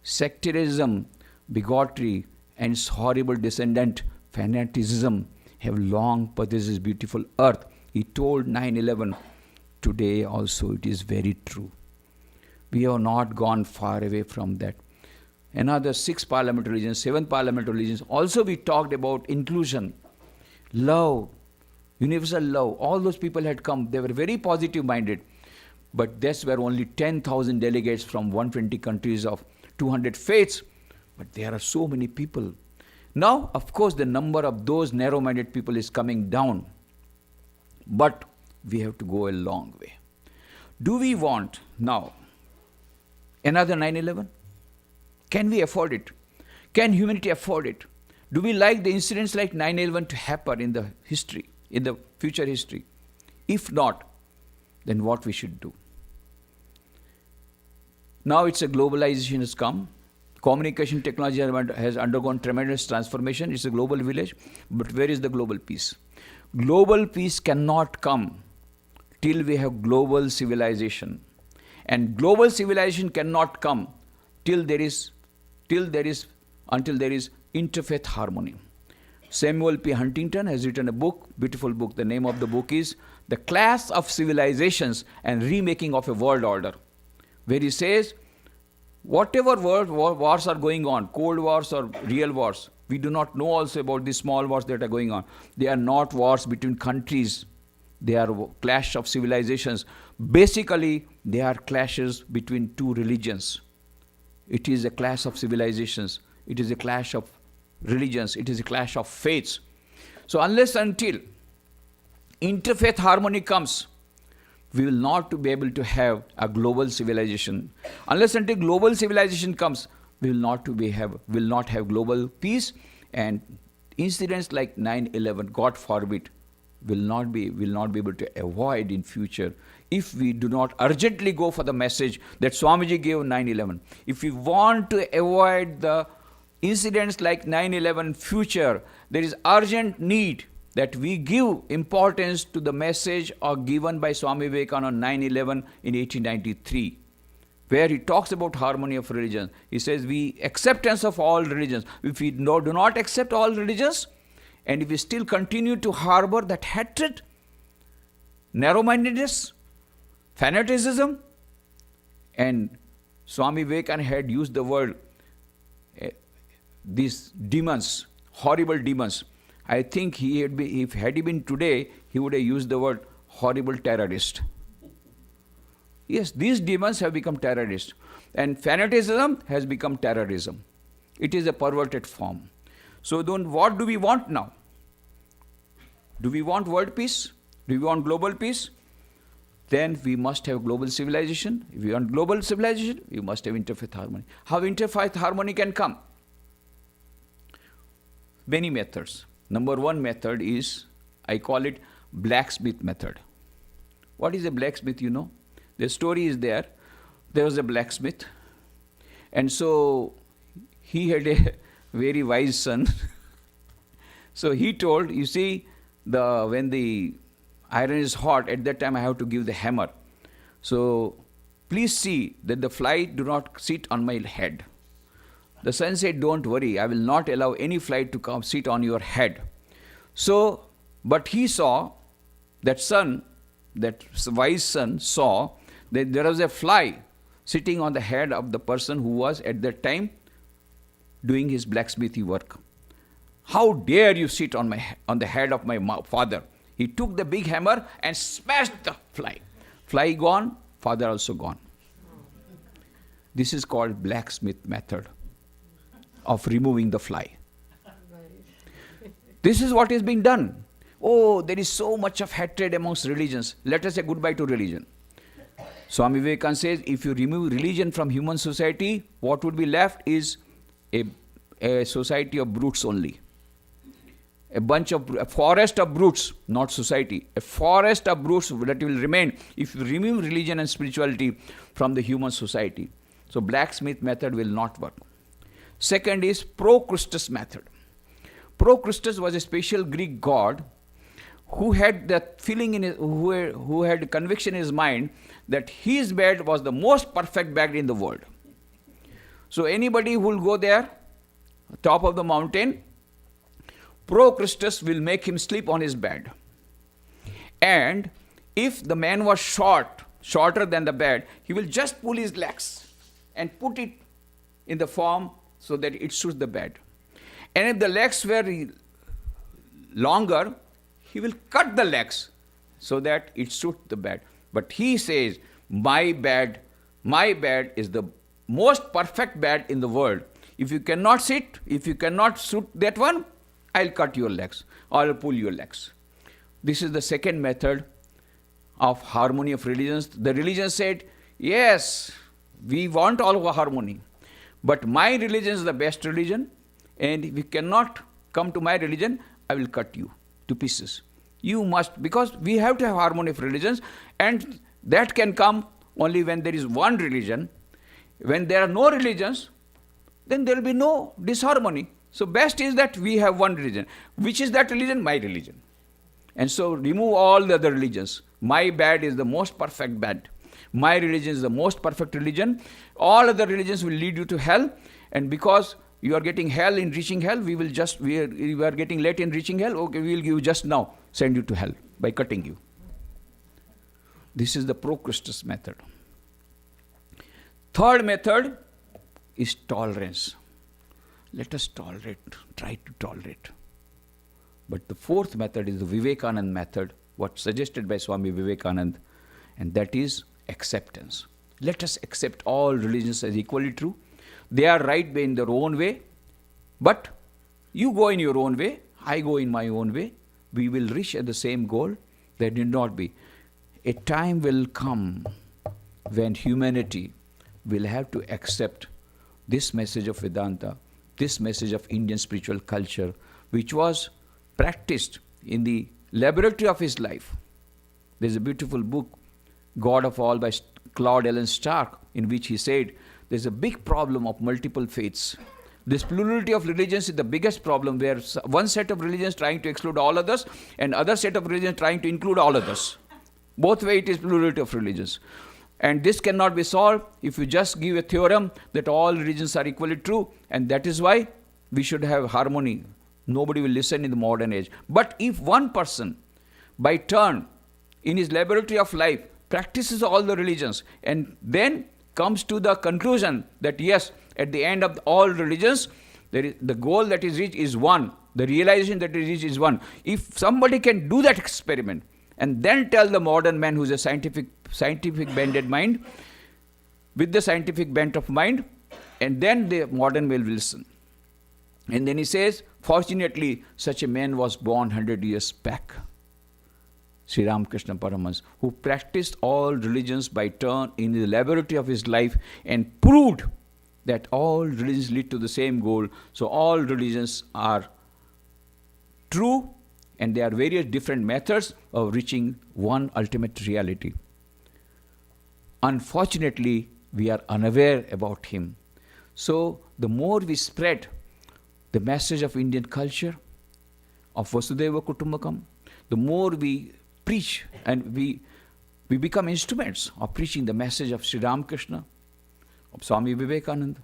Sectarianism, bigotry, and its horrible descendant fanaticism have long possessed this beautiful earth. He told 9/11. Today also it is very true. We have not gone far away from that. Another 6 parliamentary religions, 7 parliamentary religions. Also we talked about inclusion, love, universal love. All those people had come. They were very positive minded. But this were only 10,000 delegates from 120 countries of 200 faiths. But there are so many people. Now, of course, the number of those narrow-minded people is coming down. But we have to go a long way. Do we want now another 9/11? Can we afford it? Can humanity afford it? Do we like the incidents like 9/11 to happen in the history, in the future history? If not, then what we should do? Now it's a globalization has come. Communication technology has undergone tremendous transformation. It's a global village. But where is the global peace? Global peace cannot come till we have global civilization. And global civilization cannot come until there is interfaith harmony. Samuel P. Huntington has written a book, beautiful book. The name of the book is The Clash of Civilizations and Remaking of a World Order, where he says, whatever world wars are going on, cold wars or real wars, we do not know also about these small wars that are going on. They are not wars between countries. They are clash of civilizations. Basically, they are clashes between two religions. It is a clash of civilizations. It is a clash of religions. It is a clash of faiths. So unless until interfaith harmony comes, we will not be able to have a global civilization. Unless until global civilization comes, we will not have global peace, and incidents like 9/11, God forbid, will not be able to avoid in future if we do not urgently go for the message that Swamiji gave 9/11. If we want to avoid the incidents like 9/11 future, there is urgent need that we give importance to the message given by Swami Vivekananda on 9/11 in 1893, where he talks about harmony of religion. He says, acceptance of all religions. If we do not accept all religions, and if we still continue to harbor that hatred, narrow-mindedness, fanaticism, and Swami Vivekananda had used the word these demons, horrible demons. I think if had he been today, he would have used the word horrible terrorist. Yes, these demons have become terrorists. And fanaticism has become terrorism. It is a perverted form. So what do we want now? Do we want world peace? Do we want global peace? Then we must have global civilization. If we want global civilization, we must have interfaith harmony. How interfaith harmony can come? Many methods. Number one method is, I call it Blacksmith Method. What is a blacksmith, you know? The story is there. There was a blacksmith, and so he had a very wise son. So he told, you see, when the iron is hot, at that time I have to give the hammer. So please see that the fly do not sit on my head. The son said, don't worry, I will not allow any fly to come sit on your head. So, but he saw, that wise son saw that there was a fly sitting on the head of the person who was at that time doing his blacksmithy work. How dare you sit on the head of my father? He took the big hammer and smashed the fly. Fly gone, father also gone. This is called Blacksmith Method of removing the fly. This is what is being done. Oh, there is so much of hatred amongst religions. Let us say goodbye to religion. Swami Vivekananda says, if you remove religion from human society, what would be left is a society of brutes only. A forest of brutes, not society. A forest of brutes that will remain if you remove religion and spirituality from the human society. So Blacksmith Method will not work. Second is Pro-Christus Method. Pro-Christus was a special Greek god who had that feeling in his, who had conviction in his mind that his bed was the most perfect bed in the world. So anybody who will go there, top of the mountain, Pro-Christus will make him sleep on his bed. And if the man was shorter than the bed, he will just pull his legs and put it in the form so that it suits the bed. And if the legs were longer, he will cut the legs so that it suits the bed. But he says, my bed is the most perfect bed in the world. If you cannot sit, if you cannot suit that one, I'll cut your legs or I'll pull your legs. This is the second method of harmony of religions. The religion said, yes, we want all of harmony, but my religion is the best religion, and if you cannot come to my religion, I will cut you to pieces. You must, because we have to have harmony of religions, and that can come only when there is one religion. When there are no religions, then there will be no disharmony. So best is that we have one religion. Which is that religion? My religion. And so remove all the other religions. My bed is the most perfect bed. My religion is the most perfect religion. All other religions will lead you to hell, and because you are getting hell in reaching hell, we are getting late in reaching hell, okay, we will give you just now, send you to hell by cutting you. This is the Pro-Christus method. Third method is tolerance. Let us tolerate, try to tolerate. But the fourth method is the Vivekananda method, what's suggested by Swami Vivekananda, and that is acceptance. Let us accept all religions as equally true. They are right in their own way, but you go in your own way, I go in my own way. We will reach at the same goal. There need not be. A time will come when humanity will have to accept this message of Vedanta, this message of Indian spiritual culture, which was practiced in the laboratory of his life. There's a beautiful book, God of All by Claude Ellen Stark, in which he said, there's a big problem of multiple faiths. This plurality of religions is the biggest problem, where one set of religions trying to exclude all others and other set of religions trying to include all others. Both ways it is plurality of religions. And this cannot be solved if you just give a theorem that all religions are equally true, and that is why we should have harmony. Nobody will listen in the modern age. But if one person, by turn, in his laboratory of life, practices all the religions and then comes to the conclusion that yes, at the end of all religions, The goal that is reached is one. The realization that is reached is one. If somebody can do that experiment and then tell the modern man who's a scientific bended mind, with the scientific bent of mind, and then the modern man will listen. And then he says, fortunately, such a man was born 100 years back. Sri Ramakrishna Paramahansa, who practiced all religions by turn in the laboratory of his life and proved that all religions lead to the same goal. So all religions are true, and there are various different methods of reaching one ultimate reality. Unfortunately, we are unaware about him. So the more we spread the message of Indian culture, of Vasudhaiva Kutumbakam, the more we preach, and we become instruments of preaching the message of Sri Ramakrishna, of Swami Vivekananda.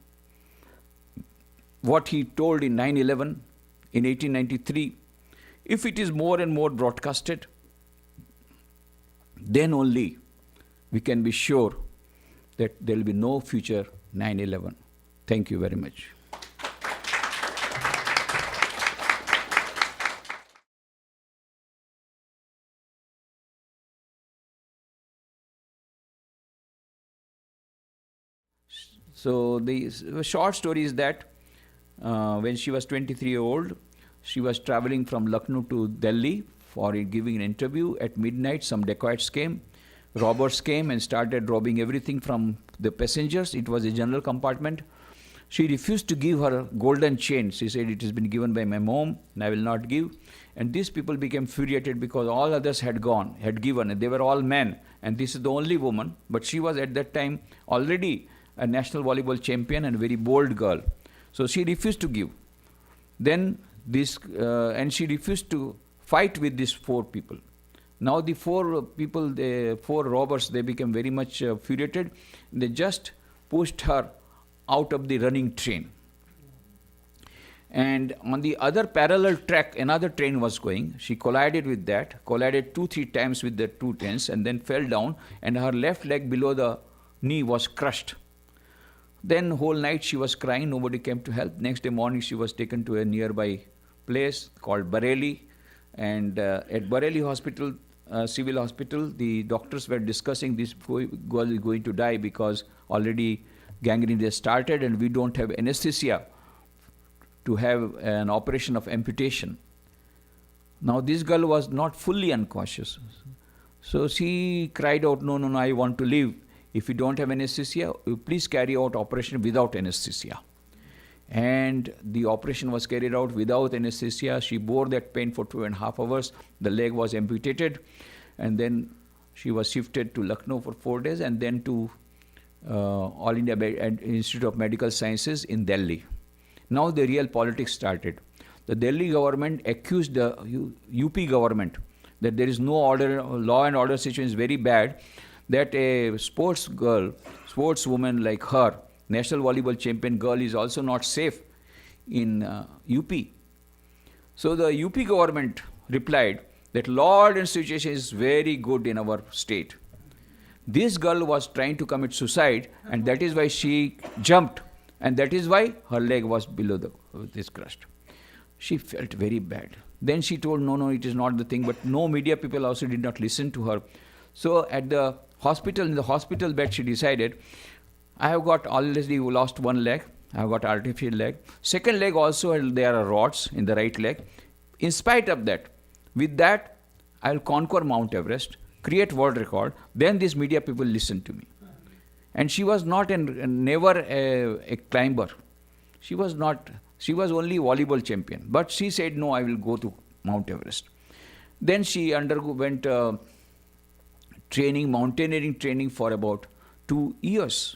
What he told in 9/11, in 1893, if it is more and more broadcasted, then only we can be sure that there will be no future 9/11. Thank you very much. So the short story is that when she was 23 years old, she was traveling from Lucknow to Delhi for giving an interview. At midnight, some dacoits came, robbers came and started robbing everything from the passengers. It was a general compartment. She refused to give her golden chain. She said, it has been given by my mom and I will not give. And these people became infuriated because all others had given, and they were all men. And this is the only woman, but she was at that time already a national volleyball champion and a very bold girl. So she refused to give. Then and she refused to fight with these four people. Now the four people, the four robbers, they became very much infuriated. They just pushed her out of the running train. And on the other parallel track, another train was going. She collided with that, collided 2-3 times with the two trains, and then fell down, and her left leg below the knee was crushed. Then whole night she was crying, nobody came to help. Next day morning she was taken to a nearby place called Bareilly, and at Bareilly hospital, civil hospital, the doctors were discussing this girl is going to die because already gangrene has started and we don't have anesthesia to have an operation of amputation. Now this girl was not fully unconscious. So she cried out, no, I want to live. If you don't have anesthesia, please carry out operation without anesthesia. And the operation was carried out without anesthesia. She bore that pain for 2.5 hours. The leg was amputated. And then she was shifted to Lucknow for 4 days and then to All India Institute of Medical Sciences in Delhi. Now the real politics started. The Delhi government accused the UP government that there is no order, law and order situation is very bad, that a sportswoman like her, national volleyball champion girl, is also not safe in UP. So the UP government replied that law and situation is very good in our state. This girl was trying to commit suicide, and that is why she jumped, and that is why her leg was below this crust. She felt very bad. Then she told, no, it is not the thing, but no media people also did not listen to her. So at the hospital, in the hospital bed, she decided, I have got already lost one leg, I have got artificial leg. Second leg also, there are rods in the right leg. In spite of that, with that, I will conquer Mount Everest, create world record, then these media people listen to me. And she was not never a climber. She was only volleyball champion. But she said, no, I will go to Mount Everest. Then she underwent training, mountaineering training for about 2 years.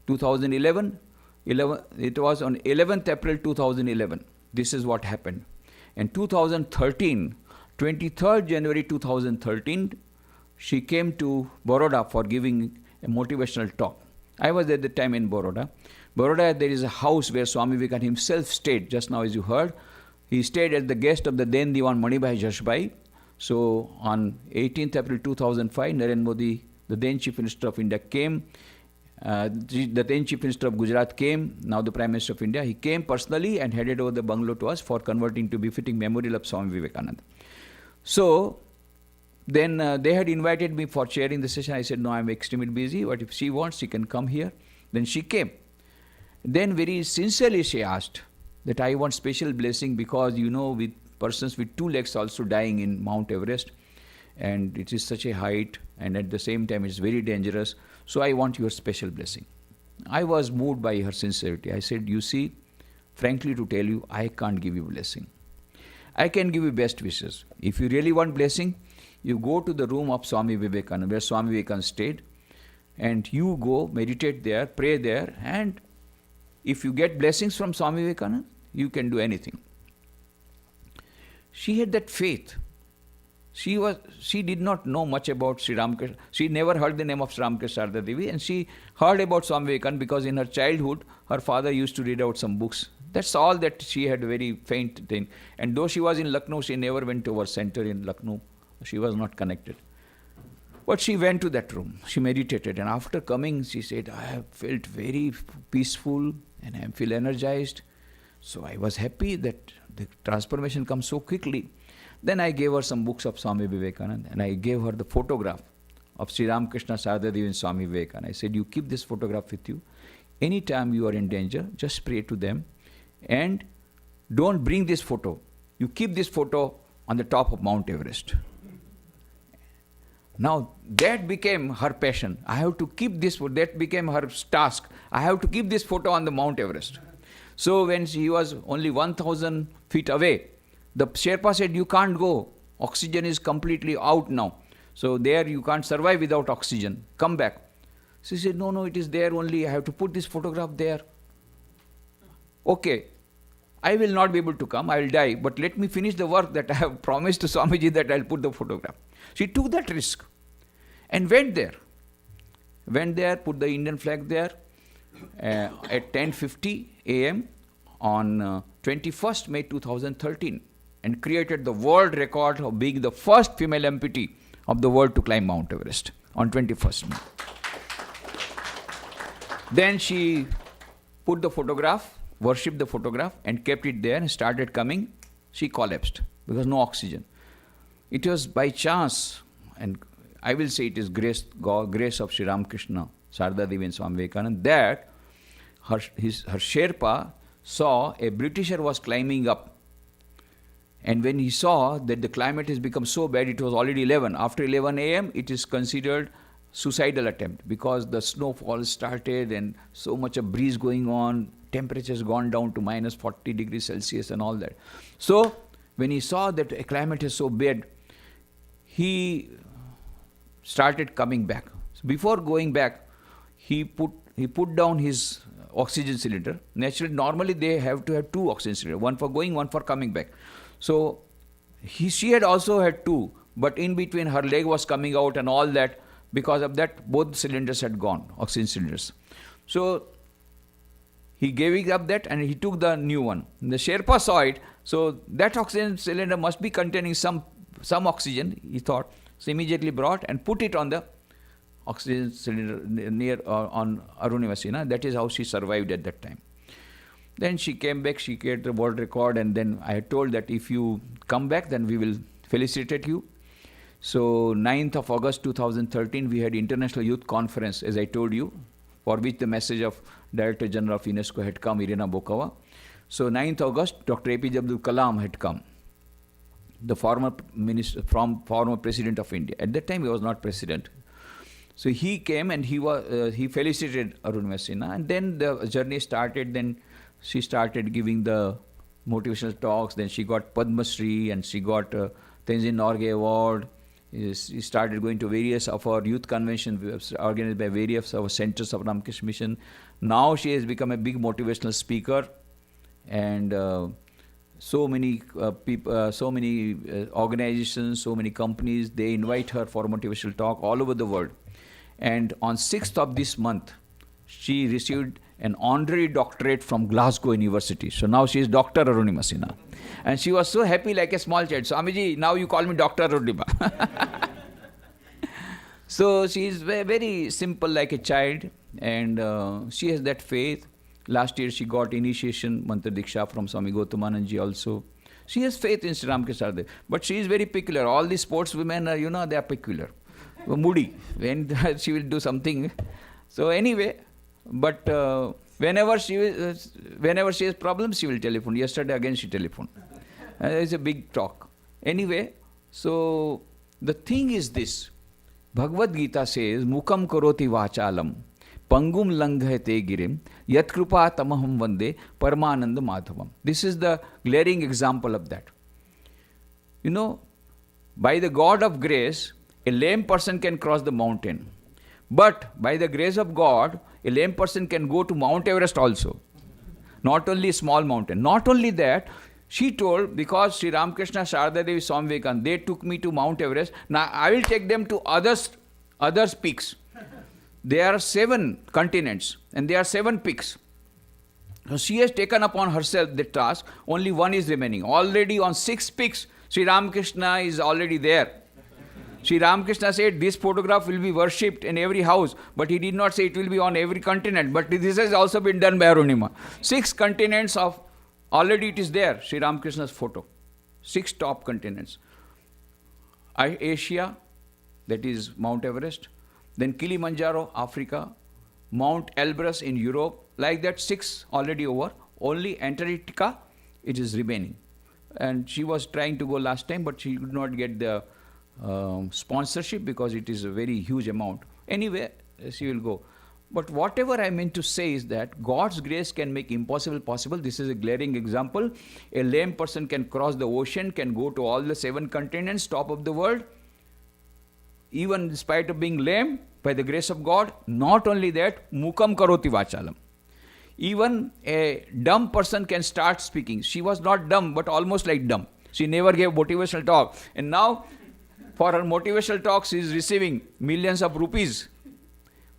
2011, it was on 11th April 2011. This is what happened. In 2013, 23rd January 2013, she came to Baroda for giving a motivational talk. I was at the time in Baroda. Baroda, there is a house where Swami Vivekananda himself stayed, just now as you heard. He stayed as the guest of the then Diwan Manibhai Jashbhai. So on 18th April 2005, Narendra Modi, the then Chief Minister of India, came The then Chief Minister of Gujarat came, now the Prime Minister of India. He came personally and headed over the bungalow to us for converting to befitting memorial of Swami Vivekananda. So then they had invited me for chairing the session. I said, no, I'm extremely busy, but if she wants, she can come here. Then she came. Then very sincerely she asked that I want special blessing because, with persons with 2 legs also dying in Mount Everest, and it is such a height, and at the same time it's very dangerous, so I want your special blessing. I was moved by her sincerity. I said, you see, frankly to tell you, I can't give you blessing. I can give you best wishes. If you really want blessing, you go to the room of Swami Vivekananda, where Swami Vivekananda stayed, and you go meditate there, pray there, and if you get blessings from Swami Vivekananda, you can do anything. She had that faith. She did not know much about Sri Ramakrishna. She never heard the name of Sri Ramakrishna Sarada Devi, and she heard about Swami Vivekananda because in her childhood, her father used to read out some books. That's all that she had, very faint thing. And though she was in Lucknow, she never went to our center in Lucknow. She was not connected. But she went to that room. She meditated, and after coming, she said, I have felt very peaceful and I feel energized. So I was happy that the transformation comes so quickly. Then I gave her some books of Swami Vivekananda, and I gave her the photograph of Sri Ramakrishna Sarada Devi and Swami Vivekananda. I said, you keep this photograph with you. Anytime you are in danger, just pray to them and don't bring this photo. You keep this photo on the top of Mount Everest. Now that became her passion. I have to keep this photo. That became her task. I have to keep this photo on the Mount Everest. So when she was only 1,000 feet away, the Sherpa said, you can't go. Oxygen is completely out now. So there you can't survive without oxygen. Come back. She said, no, it is there only. I have to put this photograph there. Okay, I will not be able to come. I will die. But let me finish the work that I have promised to Swamiji that I will put the photograph. She took that risk and went there. Went there, put the Indian flag there at 10:50 a.m. on 21st May 2013 and created the world record of being the first female amputee of the world to climb Mount Everest on 21st May. Then she put the photograph, worshipped the photograph and kept it there and started coming. She collapsed because no oxygen. It was by chance, and I will say it is grace of Sri Ramakrishna, Sarada Devi and Swami Vivekananda, that her Sherpa saw a Britisher was climbing up. And when he saw that the climate has become so bad, it was already 11. After 11 a.m., it is considered suicidal attempt because the snowfall started and so much of breeze going on, temperature has gone down to minus 40 degrees Celsius and all that. So when he saw that a climate is so bad, he started coming back. So before going back, he put down his oxygen cylinder. Normally they have to have 2 oxygen cylinders, one for going, one for coming back. So she had also had 2, but in between her leg was coming out and all that. Because of that, both cylinders had gone, oxygen cylinders. So he gave up that and he took the new one. The Sherpa saw it, so that oxygen cylinder must be containing some oxygen, he thought. So immediately brought and put it on the oxygen cylinder near on Arunivasina. That is how she survived at that time. Then she came back, she created the world record, and then I had told that if you come back, then we will felicitate you. So 9th of August 2013, we had International Youth Conference, as I told you, for which the message of Director General of UNESCO had come, Irina Bokova. So 9th August, Dr. APJ Abdul Kalam had come, the former President of India. At that time, he was not President. So he came and he felicitated Arun Messina, and then the journey started. Then she started giving the motivational talks. Then she got Padma Shri and she got Tenzin Norgay Award. She started going to various of our youth conventions organized by various of our centers of Ramakrishna Mission. Now she has become a big motivational speaker, and so many people, so many organizations, so many companies, they invite her for a motivational talk all over the world. And on 6th of this month, she received an honorary doctorate from Glasgow University. So now she is Dr. Arunima Sinha. And she was so happy like a small child. Swamiji, now you call me Dr. Arunima. So she is very simple like a child, and she has that faith. Last year she got initiation, Mantra Diksha from Swami Gautamananji also. She has faith in Sri Ramakrishna, but she is very peculiar. All the sportswomen are, they are peculiar. Moody. When she will do something. So anyway, but whenever she has problems, she will telephone. Yesterday again she telephoned. It's a big talk. Anyway, so the thing is this. Bhagavad Gita says, Mukam karoti vachalam, pangum langhayate girim, yat krupa tamaham vande, paramananda madhavam. This is the glaring example of that. By the God of grace, a lame person can cross the mountain. But by the grace of God, a lame person can go to Mount Everest also. Not only a small mountain. Not only that, she told, because Sri Ramakrishna, Sharda Devi, Swami Vivekananda, they took me to Mount Everest. Now I will take them to others peaks. There are 7 continents and there are 7 peaks. So she has taken upon herself the task. Only 1 is remaining. Already on 6 peaks, Sri Ramakrishna is already there. Sri Ramakrishna said this photograph will be worshipped in every house, but he did not say it will be on every continent. But this has also been done by Arunima. 6 continents of, already it is there, Sri Ramakrishna's photo. 6 top continents. Asia, that is Mount Everest. Then Kilimanjaro, Africa. Mount Elbrus in Europe. Like that, 6 already over. Only Antarctica, it is remaining. And she was trying to go last time, but she could not get the sponsorship because it is a very huge amount. Anyway, she will go. But whatever I meant to say is that God's grace can make impossible possible. This is a glaring example. A lame person can cross the ocean, can go to all the 7 continents, top of the world, even in spite of being lame, by the grace of God. Not only that, mukam karoti vachalam. Even a dumb person can start speaking. She was not dumb, but almost like dumb. She never gave motivational talk. And now, for her motivational talks, she is receiving millions of rupees.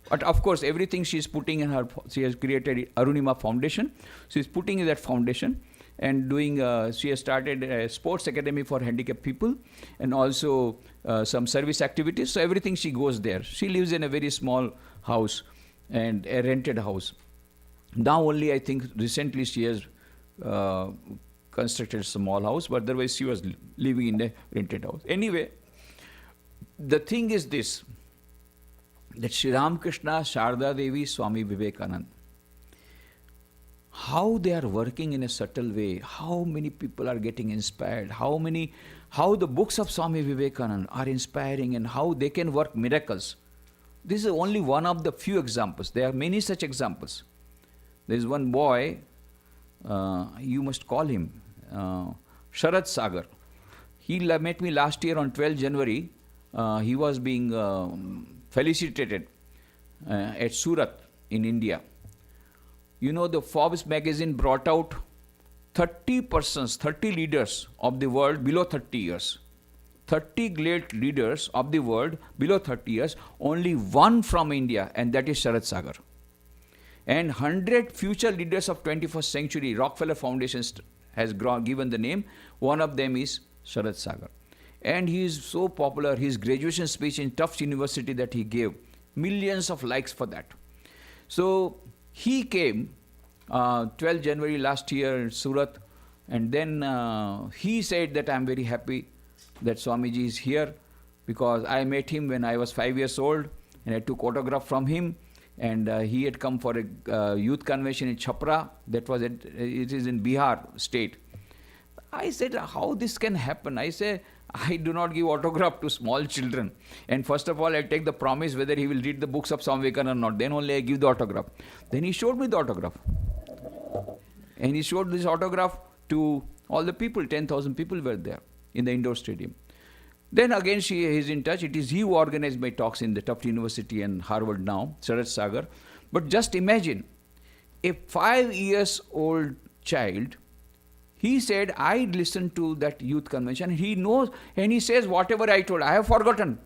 But of course, everything she is putting in her, she has created Arunima Foundation. She is putting in that foundation and doing, she has started a sports academy for handicapped people and also some service activities. So everything she goes there. She lives in a very small house and a rented house. Now only I think recently she has constructed a small house, but otherwise she was living in a rented house. Anyway, the thing is this, that Sri Ramakrishna, Sharda Devi, Swami Vivekananda, how they are working in a subtle way, how many people are getting inspired, how the books of Swami Vivekananda are inspiring and how they can work miracles. This is only one of the few examples. There are many such examples. There is one boy, you must call him, Sharat Sagar. He met me last year on 12 January. He was being felicitated at Surat in India. The Forbes magazine brought out 30 persons, 30 leaders of the world below 30 years. 30 great leaders of the world below 30 years, only 1 from India, and that is Sharat Sagar. And 100 future leaders of 21st century, Rockefeller Foundation has given the name. One of them is Sharat Sagar. And he is so popular, his graduation speech in Tufts University that he gave, millions of likes for that. So he came 12 January last year in Surat, and then he said that I am very happy that Swamiji is here because I met him when I was 5 years old and I took autograph from him, and he had come for a youth convention in Chhapra, that was it is in Bihar state. I said, how this can happen? I say, I do not give autograph to small children. And first of all, I take the promise whether he will read the books of Swami Vivekananda or not. Then only I give the autograph. Then he showed me the autograph. And he showed this autograph to all the people. 10,000 people were there in the indoor stadium. Then again, he is in touch. It is he who organized my talks in the Tufts University and Harvard now, Sharat Sagar. But just imagine, a 5-year-old child, he said, I listened to that youth convention. He knows, and he says, whatever I told, I have forgotten.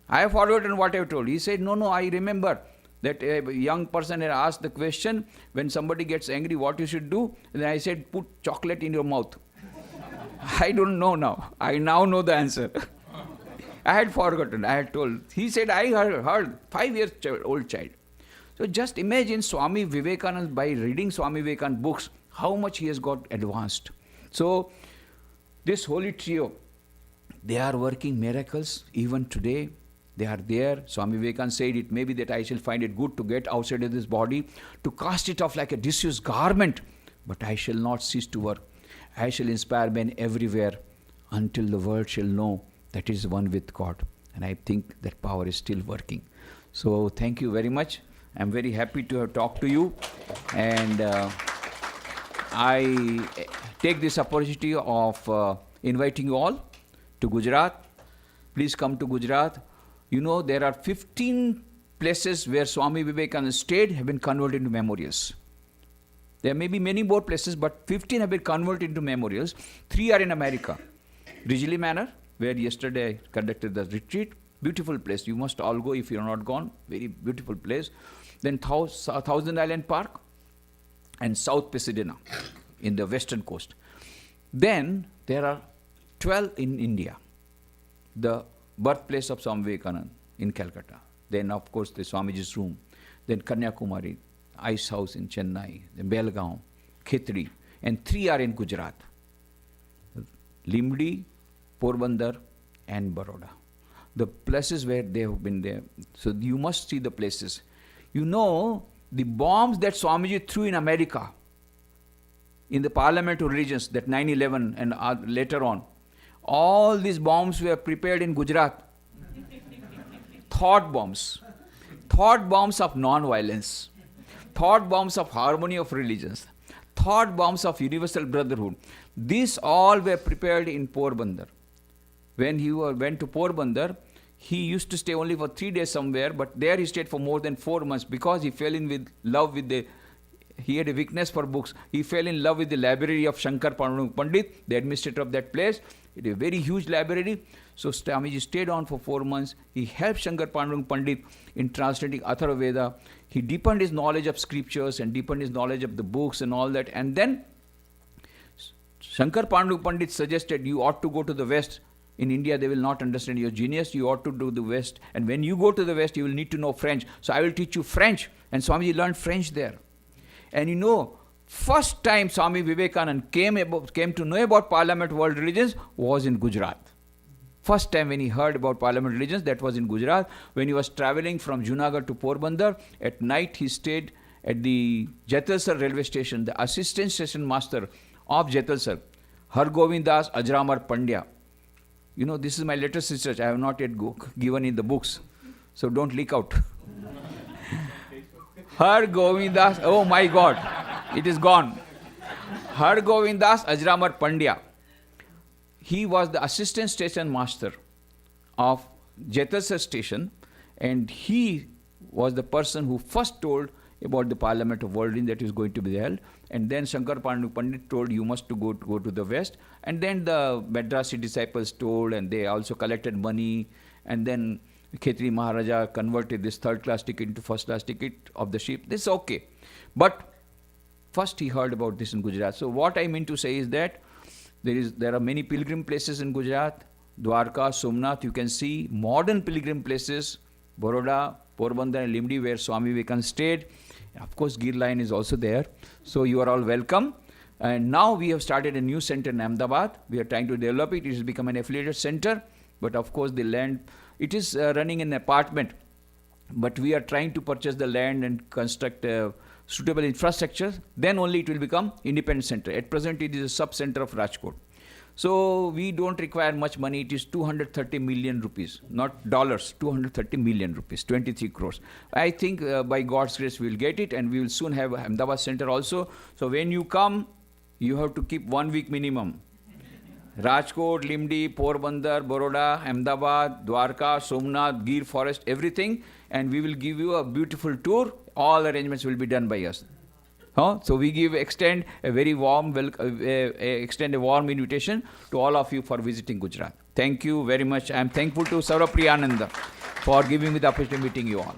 I have forgotten what I have told. He said, no, I remember that a young person had asked the question, when somebody gets angry, what you should do? And then I said, put chocolate in your mouth. I don't know now. I now know the answer. I had forgotten. I had told. He said, I heard 5 years old child. So just imagine Swami Vivekananda, by reading Swami Vivekananda books, how much he has got advanced. So this holy trio, they are working miracles even today. They are there. Swami Vivekananda said, it may be that I shall find it good to get outside of this body, to cast it off like a disused garment, but I shall not cease to work. I shall inspire men everywhere until the world shall know that it is one with God. And I think that power is still working. So thank you very much. I'm very happy to have talked to you. And I take this opportunity of inviting you all to Gujarat. Please come to Gujarat. You know, there are 15 places where Swami Vivekananda stayed have been converted into memorials. There may be many more places, but 15 have been converted into memorials. 3 are in America. Ridgely Manor, where yesterday I conducted the retreat. Beautiful place. You must all go if you are not gone. Very beautiful place. Then Thousand Island Park and South Pasadena in the western coast. Then there are 12 in India. The birthplace of Swami Vivekananda in Calcutta. Then of course the Swamiji's room. Then Kanyakumari, Ice House in Chennai, then Belgaum, Khetri, and 3 are in Gujarat. Limdi, Porbandar, and Baroda. The places where they have been there. So you must see the places. You know, the bombs that Swamiji threw in America, in the Parliament of Religions, that 9/11 and later on, all these bombs were prepared in Gujarat. Thought bombs of non-violence, thought bombs of harmony of religions, thought bombs of universal brotherhood. These all were prepared in Porbandar. When he went to Porbandar, he used to stay only for 3 days somewhere, but there he stayed for more than 4 months because he fell in love with he had a weakness for books. He fell in love with the library of Shankar Pandurang Pandit, the administrator of that place. It is a very huge library. So Swamiji stayed on for 4 months. He helped Shankar Pandurang Pandit in translating Atharva Veda. He deepened his knowledge of scriptures and deepened his knowledge of the books and all that. And then Shankar Pandurang Pandit suggested you ought to go to the West. In India, they will not understand your genius. You ought to do the West. And when you go to the West, you will need to know French. So I will teach you French. And Swamiji learned French there. And you know, first time Swami Vivekananda came to know about Parliament World Religions was in Gujarat. First time when he heard about Parliament Religions, that was in Gujarat. When he was traveling from Junagadh to Porbandar, at night he stayed at the Jaisalmer railway station. The assistant station master of Jaisalmer, Hargovind Das Ajramar Pandya. You know, this is my latest research. I have not yet given in the books. So don't leak out. Hargovind Das, oh my God, it is gone. Hargovind Das Ajramar Pandya. He was the assistant station master of Jaisalmer station, and he was the person who first told about the Parliament of World Religions that is going to be held. And then Shankar Pandurang Pandit told you must to go to the West. And then the Madrasi disciples told, and they also collected money. And then Khetri Maharaja converted this third-class ticket into first-class ticket of the ship. This is okay. But first he heard about this in Gujarat. So what I mean to say is that there are many pilgrim places in Gujarat. Dwarka, Somnath, you can see modern pilgrim places. Baroda, Porbandar and Limdi, where Swami Vivekananda stayed. Of course, Gir Line is also there. So you are all welcome. And now we have started a new center in Ahmedabad. We are trying to develop it. It has become an affiliated center. But of course, the land, it is running in an apartment. But we are trying to purchase the land and construct suitable infrastructure. Then only it will become independent center. At present, it is a sub-center of Rajkot. So we don't require much money. It is 230 million rupees, not dollars, 230 million rupees, 23 crores. I think by God's grace we will get it, and we will soon have Ahmedabad center also. So when you come, you have to keep 1 week minimum. Rajkot, Limdi, Porbandar, Baroda, Ahmedabad, Dwarka, Somnath, Gir Forest, everything, and we will give you a beautiful tour. All arrangements will be done by us. So we extend a very warm invitation to all of you for visiting Gujarat. Thank you very much. I am thankful to Sarvapriyananda for giving me the opportunity of meeting you all.